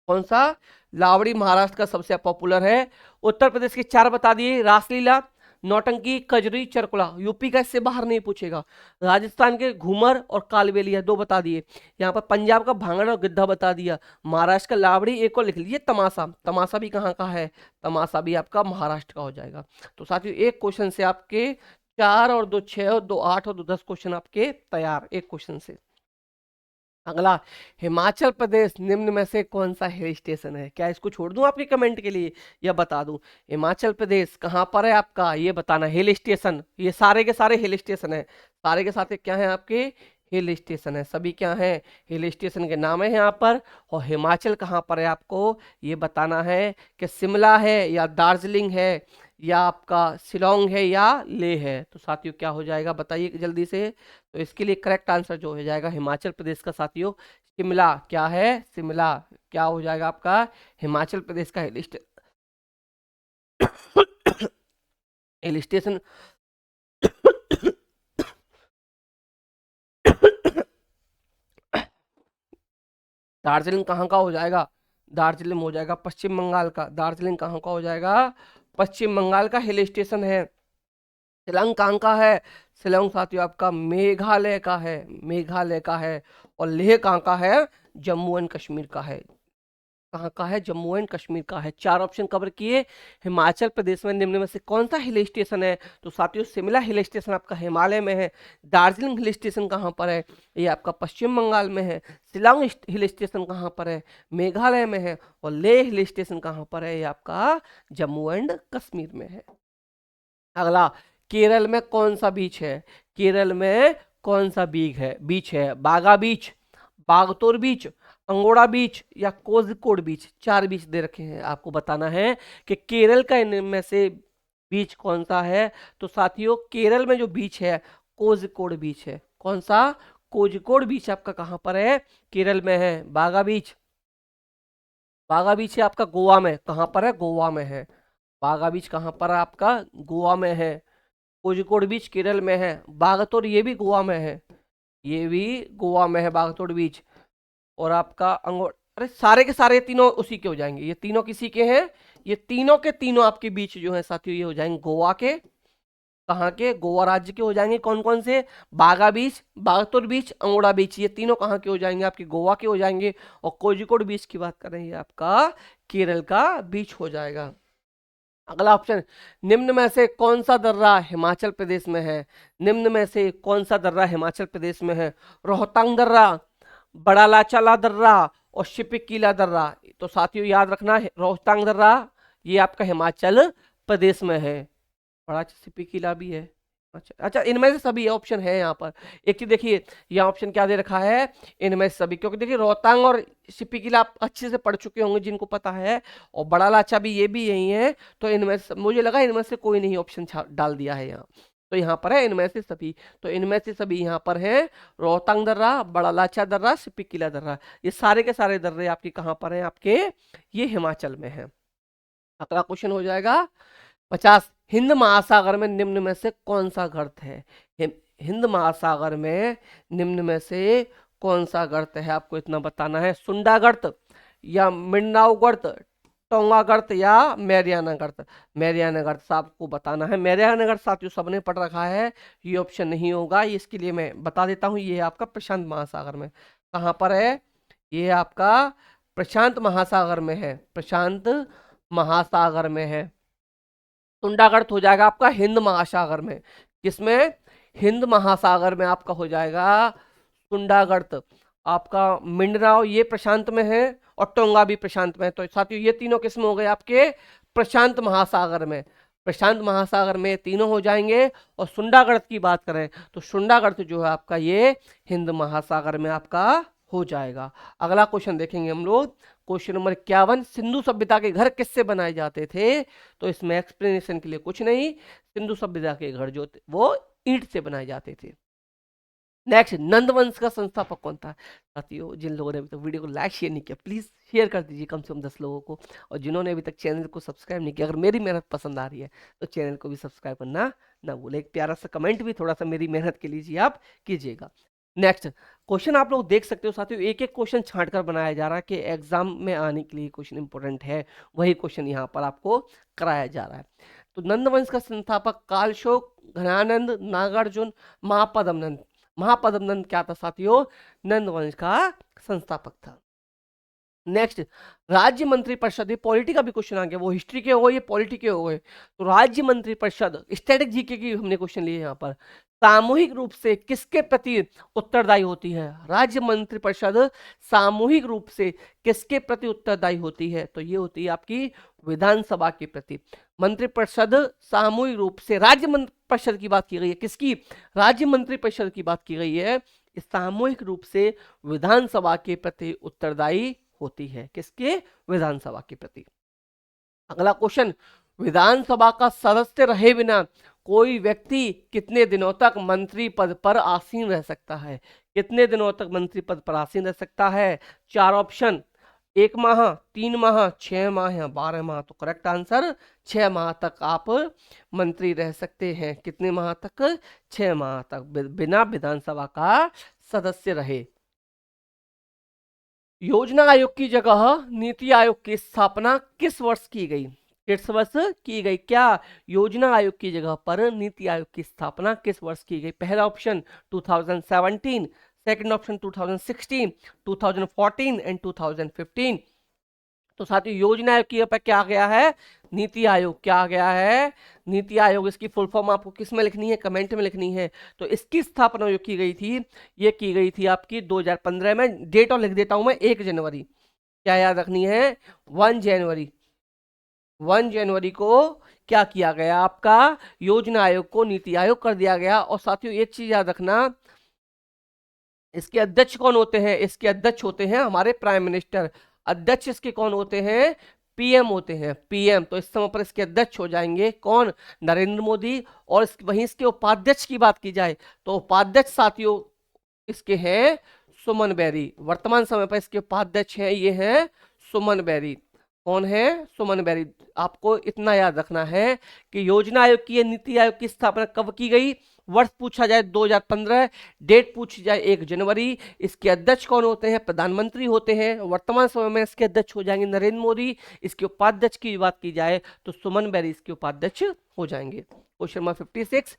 कौन सा? लावड़ी महाराष्ट्र का सबसे पॉपुलर है। उत्तर प्रदेश के 4 बता दिए, रासलीला, नौटंकी, कजरी, चरकुला। यूपी का इससे बाहर नहीं पूछेगा। राजस्थान के घूमर और कालबेलिया 2 बता दिए। यहाँ पर पंजाब का भांगड़ा और गिद्धा बता दिया। महाराष्ट्र का लावड़ी एक और लिख लीजिए, तमाशा। तमाशा भी कहाँ का है? तमाशा भी आपका महाराष्ट्र का हो जाएगा। तो साथियों एक क्वेश्चन से आपके 4 और 2 6 और 2 8 और 2 10 क्वेश्चन आपके तैयार एक क्वेश्चन से। अगला, हिमाचल प्रदेश निम्न में से कौन सा हिल स्टेशन है? क्या इसको छोड़ दूं आपके कमेंट के लिए या बता दूं? हिमाचल प्रदेश कहाँ पर है आपका ये बताना। हिल स्टेशन, ये सारे के सारे हिल स्टेशन है। सारे के सारे क्या है आपके? हिल स्टेशन है। सभी क्या है? हिल स्टेशन के नाम है यहाँ पर। और हिमाचल कहाँ पर है आपको ये बताना है कि शिमला है या दार्जिलिंग है या आपका शिलोंग है या लेह है। तो साथियों क्या हो जाएगा बताइए जल्दी से। तो इसके लिए करेक्ट आंसर जो हो जाएगा हिमाचल प्रदेश का साथियों शिमला। क्या है? शिमला। क्या हो जाएगा आपका? हिमाचल प्रदेश का हिल स्टेशन। दार्जिलिंग कहाँ का हो जाएगा? दार्जिलिंग हो जाएगा पश्चिम बंगाल का। दार्जिलिंग कहाँ का हो जाएगा? पश्चिम बंगाल का हिल स्टेशन है। शिलोंग कहाँ का है? शिलोंग साथियों आपका मेघालय का है। मेघालय का है। और लेह कहाँ का है? जम्मू एंड कश्मीर का है। कहाँ का है? जम्मू एंड कश्मीर का है। 4 ऑप्शन कवर किए। हिमाचल प्रदेश में निम्न में से कौन सा हिल स्टेशन है? तो साथियों शिमला हिल स्टेशन आपका हिमालय में है। दार्जिलिंग हिल स्टेशन कहाँ पर है? ये आपका पश्चिम बंगाल में है। शिलोंग हिल स्टेशन कहाँ पर है? मेघालय में है। और लेह हिल स्टेशन कहाँ पर है? ये आपका जम्मू एंड कश्मीर में है। अगला, केरल में कौन सा बीच है? केरल में कौन सा बीच है? बागा बीच, बागतोर बीच, अंगोड़ा बीच या कोझिकोड बीच। 4 बीच दे रखे हैं, आपको बताना है कि केरल का इनमें से बीच कौन सा है। तो साथियों केरल में जो बीच है कोझिकोड बीच है। कौन सा? कोझिकोड बीच आपका कहाँ पर है? केरल में है। बागा बीच, बागा बीच है आपका गोवा में। कहाँ पर है? गोवा में है। बागा बीच कहाँ पर है आपका? गोवा में है। कोझिकोड बीच केरल में है। बागतोर ये भी गोवा में है, ये भी गोवा में है बागतोड़ बीच। और आपका अरे सारे के सारे तीनों उसी के हो जाएंगे। ये तीनों किसी के हैं? ये तीनों के तीनों आपके बीच जो है साथियों ये हो जाएंगे गोवा के। कहाँ के? गोवा राज्य के हो जाएंगे। कौन कौन से? बागा बीच, बागतोर बीच, अंगोड़ा बीच, ये तीनों कहाँ के हो जाएंगे? आपके गोवा के हो जाएंगे। और कोझिकोड बीच की बात करें, ये आपका केरल का बीच हो जाएगा। अगला ऑप्शन, निम्न में से कौन सा दर्रा हिमाचल प्रदेश में है? निम्न में से कौन सा दर्रा हिमाचल प्रदेश में है? रोहतांग दर्रा, बड़ा लाचाला दर्रा और शिपिकीला दर्रा। तो साथियों याद रखना है, रोहतांग दर्रा ये आपका हिमाचल प्रदेश में है। बड़ा शिपिकीला भी है। अच्छा अच्छा, इनमें से सभी ऑप्शन है यहाँ पर। एक चीज देखिए, यहाँ ऑप्शन क्या दे रखा है? इनमें से सभी, क्योंकि देखिए रोहतांग और शिपिकीला आप अच्छे से पढ़ चुके होंगे जिनको पता है, और बड़ा लाचा भी ये भी यही है। तो इनमें से मुझे लगा इनमें से कोई नहीं ऑप्शन डाल दिया है यहाँ। तो यहाँ पर है इनमें से सभी। तो इनमें से सभी यहाँ पर है। रोहतांग दर्रा, बड़ा लाचा दर्रा, शिपिकीला दर्रा, ये सारे के सारे दर्रे आपके कहाँ पर है? आपके ये हिमाचल में है। अगला क्वेश्चन हो जाएगा 50, हिंद महासागर में निम्न में से कौन सा गर्त है? हिंद महासागर में निम्न में से कौन सा गर्त है? आपको इतना बताना है। सुंडा गर्त या मिन्नाव गर्त, टोंगा गर्त या मैरियाना गर्त। मैरियाना गर्त साहब को बताना है। मैरियाना गर्त साथियों सबने पढ़ रखा है, ये ऑप्शन नहीं होगा। इसके लिए मैं बता देता हूँ, ये आपका प्रशांत महासागर में। कहाँ पर है? ये आपका प्रशांत महासागर में है। प्रशांत महासागर में है। टुंडागढ़ हो जाएगा आपका हिंद महासागर में। किसमें? हिंद महासागर में आपका हो जाएगा टुंडागढ़। आपका मिंडनाव ये प्रशांत में है और टोंगा भी प्रशांत में है। तो साथियों ये तीनों किस में हो गए? आपके प्रशांत महासागर में। प्रशांत महासागर में तीनों हो जाएंगे। और सुंडागढ़ की बात करें तो सुंडागढ़ जो है आपका ये हिंद महासागर में आपका हो जाएगा। अगला क्वेश्चन देखेंगे हम लोग, क्वेश्चन नंबर 51, सिंधु सभ्यता के घर किससे बनाए जाते थे? तो इसमें एक्सप्लेनेशन के लिए कुछ नहीं, सिंधु सभ्यता के घर जो थे वो ईंट से बनाए जाते थे। नेक्स्ट, नंदवंश का संस्थापक कौन था? साथियों जिन लोगों ने अभी तक वीडियो को लाइक शेयर नहीं किया, प्लीज शेयर कर दीजिए कम से कम 10 लोगों को। और जिन्होंने अभी तक चैनल को सब्सक्राइब नहीं किया, अगर मेरी मेहनत पसंद आ रही है तो चैनल को भी सब्सक्राइब करना ना भूले। एक प्यारा सा कमेंट भी थोड़ा सा मेरी मेहनत के लिए आप कीजिएगा। नेक्स्ट क्वेश्चन आप लोग देख सकते हो साथियों, एक एक क्वेश्चन छांट कर बनाया जा रहा है कि एग्जाम में आने के लिए क्वेश्चन इंपॉर्टेंट है, वही क्वेश्चन यहाँ पर आपको कराया जा रहा है। तो नंदवंश का संस्थापक कालशोक, घनानंद, नागार्जुन, महापद्मनंद। महापद्मनंद क्या था साथियों? नंदवंश का संस्थापक था। नेक्स्ट, राज्य मंत्री परिषद, ये पॉलिटी का भी क्वेश्चन आ गया, वो हिस्ट्री के हो गए, ये पॉलिटी के हो गए। तो राज्य मंत्री परिषद स्टैटिक जीके की हमने क्वेश्चन लिए यहाँ पर, सामूहिक रूप से किसके प्रति उत्तरदायी होती है? राज्य मंत्री परिषद सामूहिक रूप से किसके प्रति उत्तरदायी होती है? तो ये होती है आपकी विधानसभा के प्रति। मंत्री परिषद सामूहिक रूप से, राज्य मंत्री परिषद की बात की गई है, किसकी? राज्य मंत्री परिषद की बात की गई है। सामूहिक रूप से विधानसभा के प्रति उत्तरदायी होती है। किसके? विधानसभा के प्रति। अगला क्वेश्चन, विधानसभा का सदस्य रहे बिना कोई व्यक्ति कितने दिनों तक मंत्री पद पर आसीन रह सकता है? कितने दिनों तक मंत्री पद पर आसीन रह सकता है? 4 ऑप्शन, 1 माह, 3 माह, 6 माह या 12 माह। तो करेक्ट आंसर 6 माह तक आप मंत्री रह सकते हैं। कितने माह तक? 6 माह तक बिना विधानसभा का सदस्य रहे। योजना आयोग की जगह नीति आयोग की स्थापना किस वर्ष की गई? किस वर्ष की गई? क्या योजना आयोग की जगह पर नीति आयोग की स्थापना किस वर्ष की गई? पहला ऑप्शन 2017, सेकंड ऑप्शन 2016, 2014 एंड 2015। तो साथियों योजना आयोग की पर क्या आ गया है? नीति आयोग। क्या आ गया है? नीति आयोग। इसकी फुल फॉर्म आपको किस में लिखनी है? कमेंट में लिखनी है। तो इसकी स्थापना जो की गई थी, ये की गई थी आपकी 2015 में। डेट और लिख देता हूं मैं, 1 जनवरी। क्या याद रखनी है? 1 जनवरी। 1 जनवरी को क्या किया गया? आपका योजना आयोग को नीति आयोग कर दिया गया। और साथियों एक चीज याद रखना, इसके अध्यक्ष कौन होते हैं? इसके अध्यक्ष होते हैं हमारे प्राइम मिनिस्टर। अध्यक्ष इसके कौन होते हैं? पीएम होते हैं, पीएम। तो इस समय पर इसके अध्यक्ष हो जाएंगे कौन? नरेंद्र मोदी। और वहीं इसके उपाध्यक्ष की बात की जाए तो उपाध्यक्ष साथियों इसके हैं सुमन बेरी। वर्तमान समय पर इसके उपाध्यक्ष हैं, ये हैं सुमन बेरी। कौन है? सुमन बेरी। आपको इतना याद रखना है कि योजना आयोग की, नीति आयोग की स्थापना कब की गई? वर्ष पूछा जाए 2015, डेट पूछी जाए 1 जनवरी। इसके अध्यक्ष कौन होते हैं? प्रधानमंत्री होते हैं। वर्तमान समय में इसके अध्यक्ष हो जाएंगे नरेंद्र मोदी। इसके उपाध्यक्ष की बात की जाए तो सुमन बेरी इसके उपाध्यक्ष हो जाएंगे। क्वेश्चन नंबर 56,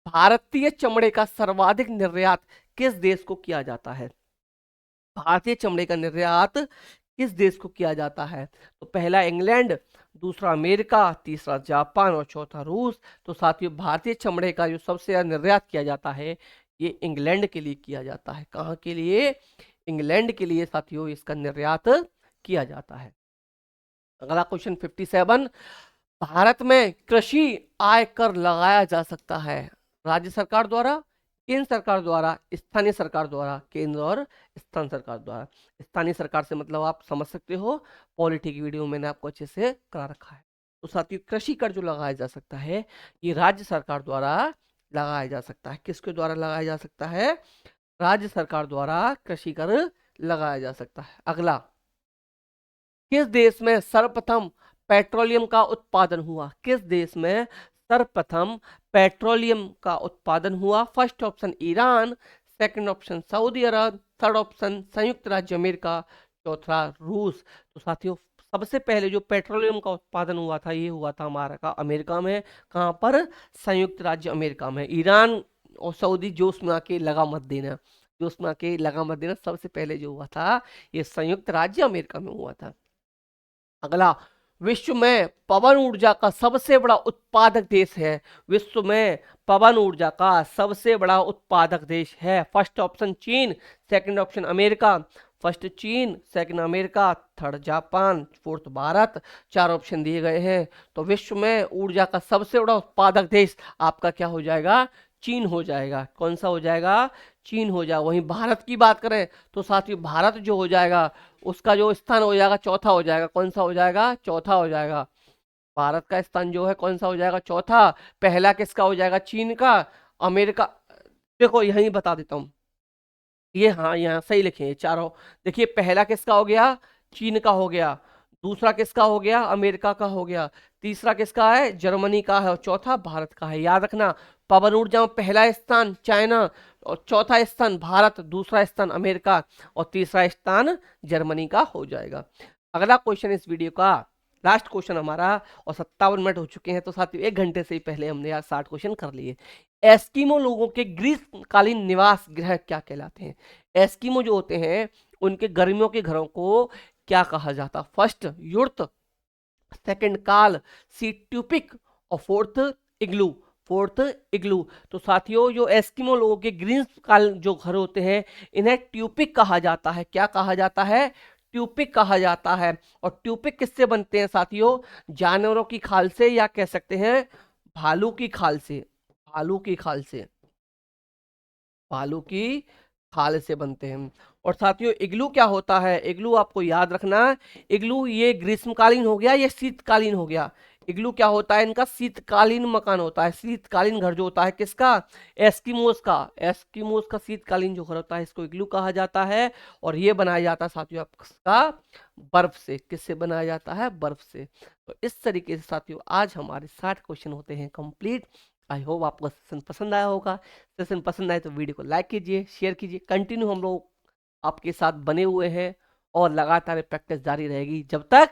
भारतीय चमड़े का सर्वाधिक निर्यात किस देश को किया जाता है? भारतीय चमड़े का निर्यात किस देश को किया जाता है? तो पहला इंग्लैंड, दूसरा अमेरिका, तीसरा जापान और चौथा रूस। तो साथियों भारतीय चमड़े का जो सबसे ज्यादा निर्यात किया जाता है ये इंग्लैंड के लिए किया जाता है। कहाँ के लिए? इंग्लैंड के लिए साथियों इसका निर्यात किया जाता है। अगला क्वेश्चन 57, भारत में कृषि आय कर लगाया जा सकता है राज्य सरकार द्वारा, केंद्र सरकार द्वारा, स्थानीय सरकार द्वारा। केंद्र और स्थानीय सरकार द्वारा। स्थानीय सरकार से मतलब आप समझ सकते हो, पॉलिटी की वीडियो मैंने आपको अच्छे से करा रखा है। तो साथियों कृषि कर जो लगाया जा सकता है ये राज्य सरकार द्वारा लगाया जा सकता है। किसके द्वारा लगाया जा सकता है? राज्य सरकार द्वारा कृषि कर लगाया जा सकता है। अगला, किस देश में सर्वप्रथम पेट्रोलियम का उत्पादन हुआ? किस देश में सर्वप्रथम पेट्रोलियम का उत्पादन हुआ? First option Iran, second option सऊदी अरब, थर्ड ऑप्शन संयुक्त राज्य अमेरिका, चौथा रूस। तो साथियों सबसे पहले जो पेट्रोलियम का उत्पादन हुआ था ये हुआ था हमारा का अमेरिका में। कहाँ पर? संयुक्त राज्य अमेरिका में। ईरान और सऊदी जोश में आके लगा मत देना, जोश में आके लगा मत देना। सबसे पहले जो हुआ था ये संयुक्त राज्य अमेरिका में हुआ था। अगला, विश्व में पवन ऊर्जा का सबसे बड़ा उत्पादक देश है। विश्व में पवन ऊर्जा का सबसे बड़ा उत्पादक देश है। फर्स्ट ऑप्शन चीन, सेकंड ऑप्शन अमेरिका। फर्स्ट चीन, second America, third Japan, fourth Bharat. 4 option दिए गए हैं। तो विश्व में ऊर्जा का सबसे बड़ा उत्पादक देश आपका क्या हो जाएगा? चीन हो जाएगा। कौन सा हो जाएगा? चीन हो जाएगा। वहीं भारत की बात करें तो साथियों भारत जो हो जाएगा उसका जो स्थान हो जाएगा चौथा हो जाएगा। कौन सा हो जाएगा? चौथा हो जाएगा। भारत का स्थान जो है कौन सा हो जाएगा? चौथा। पहला किसका हो जाएगा? चीन का, अमेरिका। देखो यही बता देता हूँ ये, हाँ यहाँ सही लिखे ये चारों। देखिए पहला किसका हो गया? चीन का हो गया। दूसरा किसका हो गया? अमेरिका का हो गया। तीसरा किसका है? जर्मनी का है। और चौथा भारत का है। याद रखना, पवन ऊर्जा में पहला स्थान चाइना, और चौथा स्थान भारत, दूसरा स्थान अमेरिका और तीसरा स्थान जर्मनी का हो जाएगा। अगला क्वेश्चन इस वीडियो का लास्ट क्वेश्चन हमारा, और 57 मिनट हो चुके हैं। तो साथियों 1 घंटे से ही पहले हमने यार 60 क्वेश्चन कर लिए। एस्किमो लोगों के ग्रीष्मकालीन निवास गृह क्या कहलाते हैं? एस्किमो जो होते हैं उनके गर्मियों के घरों को क्या कहा जाता? फर्स्ट युर्त, सेकंड काल, सी ट्यूपिक और फोर्थ इग्लू। फोर्थ इग्लू। तो साथियों जो एस्किमो लोगों के ग्रीष्मकाल जो घर होते हैं इन्हें ट्यूपिक कहा जाता है। क्या कहा जाता है? ट्यूपिक कहा जाता है। और ट्यूपिक किससे बनते हैं साथियों? जानवरों की खाल से, या कह सकते हैं भालू की खाल से। भालू की खाल से, भालू की खाल से बनते हैं। और साथियों इग्लू क्या होता है? इग्लू आपको याद रखना, इग्लू ये ग्रीष्मकालीन हो गया, ये शीतकालीन हो गया। इग्लू क्या होता है? इनका शीतकालीन मकान होता है। शीतकालीन घर जो होता है किसका? एस्किमोस का। एस्किमोस का शीतकालीन जो घर होता है इसको इग्लू कहा जाता है। और ये बनाया जाता है साथियों आपका बर्फ से। किससे बनाया जाता है? बर्फ से। तो इस तरीके से साथियों आज हमारे 60 क्वेश्चन होते हैं कंप्लीट। आई होप आपको सेशन पसंद आया होगा। सेशन पसंद आए तो वीडियो को लाइक कीजिए, शेयर कीजिए। कंटिन्यू हम लोग आपके साथ बने हुए हैं और लगातार प्रैक्टिस जारी रहेगी। जब तक,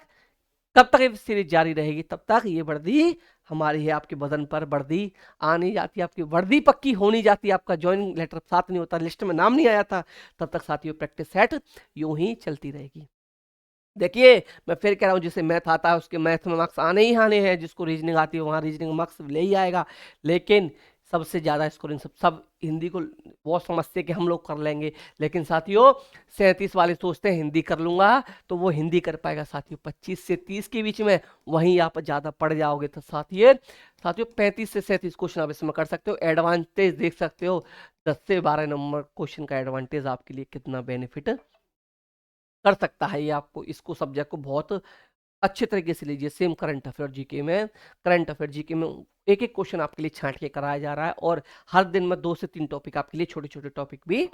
कब तक ये सीरीज जारी रहेगी तब तक ये वर्दी हमारी है। आपके बदन पर वर्दी आ नहीं जाती, आपकी वर्दी पक्की हो नहीं जाती, आपका ज्वाइनिंग लेटर साथ नहीं होता, लिस्ट में नाम नहीं आया था, तब तक साथियों प्रैक्टिस सेट यूं ही चलती रहेगी। देखिए मैं फिर कह रहा हूँ जिसे मैथ आता है उसके मैथ में मार्क्स आने ही आने हैं। जिसको रीजनिंग आती है वहाँ रीजनिंग मार्क्स ले ही आएगा। लेकिन सबसे ज़्यादा स्कोरिंग सब हिंदी को बहुत समझते हैं कि हम लोग कर लेंगे, लेकिन साथियों 37 वाले सोचते हैं हिंदी कर लूंगा, तो वो हिंदी कर पाएगा साथियों 25 से 30 के बीच में, वहीं आप ज़्यादा पढ़ जाओगे। तो साथियों 35 से 37 क्वेश्चन आप इसमें कर सकते हो। एडवांटेज देख सकते हो, 10 से 12 नंबर क्वेश्चन का एडवांटेज आपके लिए कितना बेनिफिट कर सकता है। ये आपको इसको सब्जेक्ट को बहुत अच्छे तरीके से लीजिए। सेम करंट अफेयर जीके में, एक एक क्वेश्चन आपके लिए छांट के कराया जा रहा है, और हर दिन मैं 2 से 3 टॉपिक आपके लिए छोटे छोटे टॉपिक भी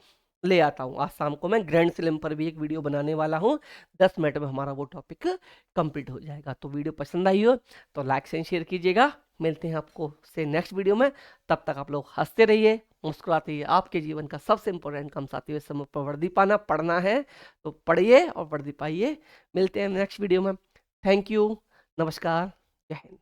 ले आता हूँ। आज शाम को मैं ग्रैंड स्लैम पर भी एक वीडियो बनाने वाला हूँ, 10 मिनट में हमारा वो टॉपिक कंप्लीट हो जाएगा। तो वीडियो पसंद आई हो तो लाइक एंड शेयर कीजिएगा। मिलते हैं आपको से नेक्स्ट वीडियो में, तब तक आप लोग हंसते रहिए, मुस्कुराते रहिए। आपके जीवन का सबसे इंपॉर्टेंट काम साथियों समय पर वर्दी पाना, पढ़ना है तो पढ़िए और वर्दी पाइए। मिलते हैं नेक्स्ट वीडियो में। थैंक यू, नमस्कार, जय हिंद।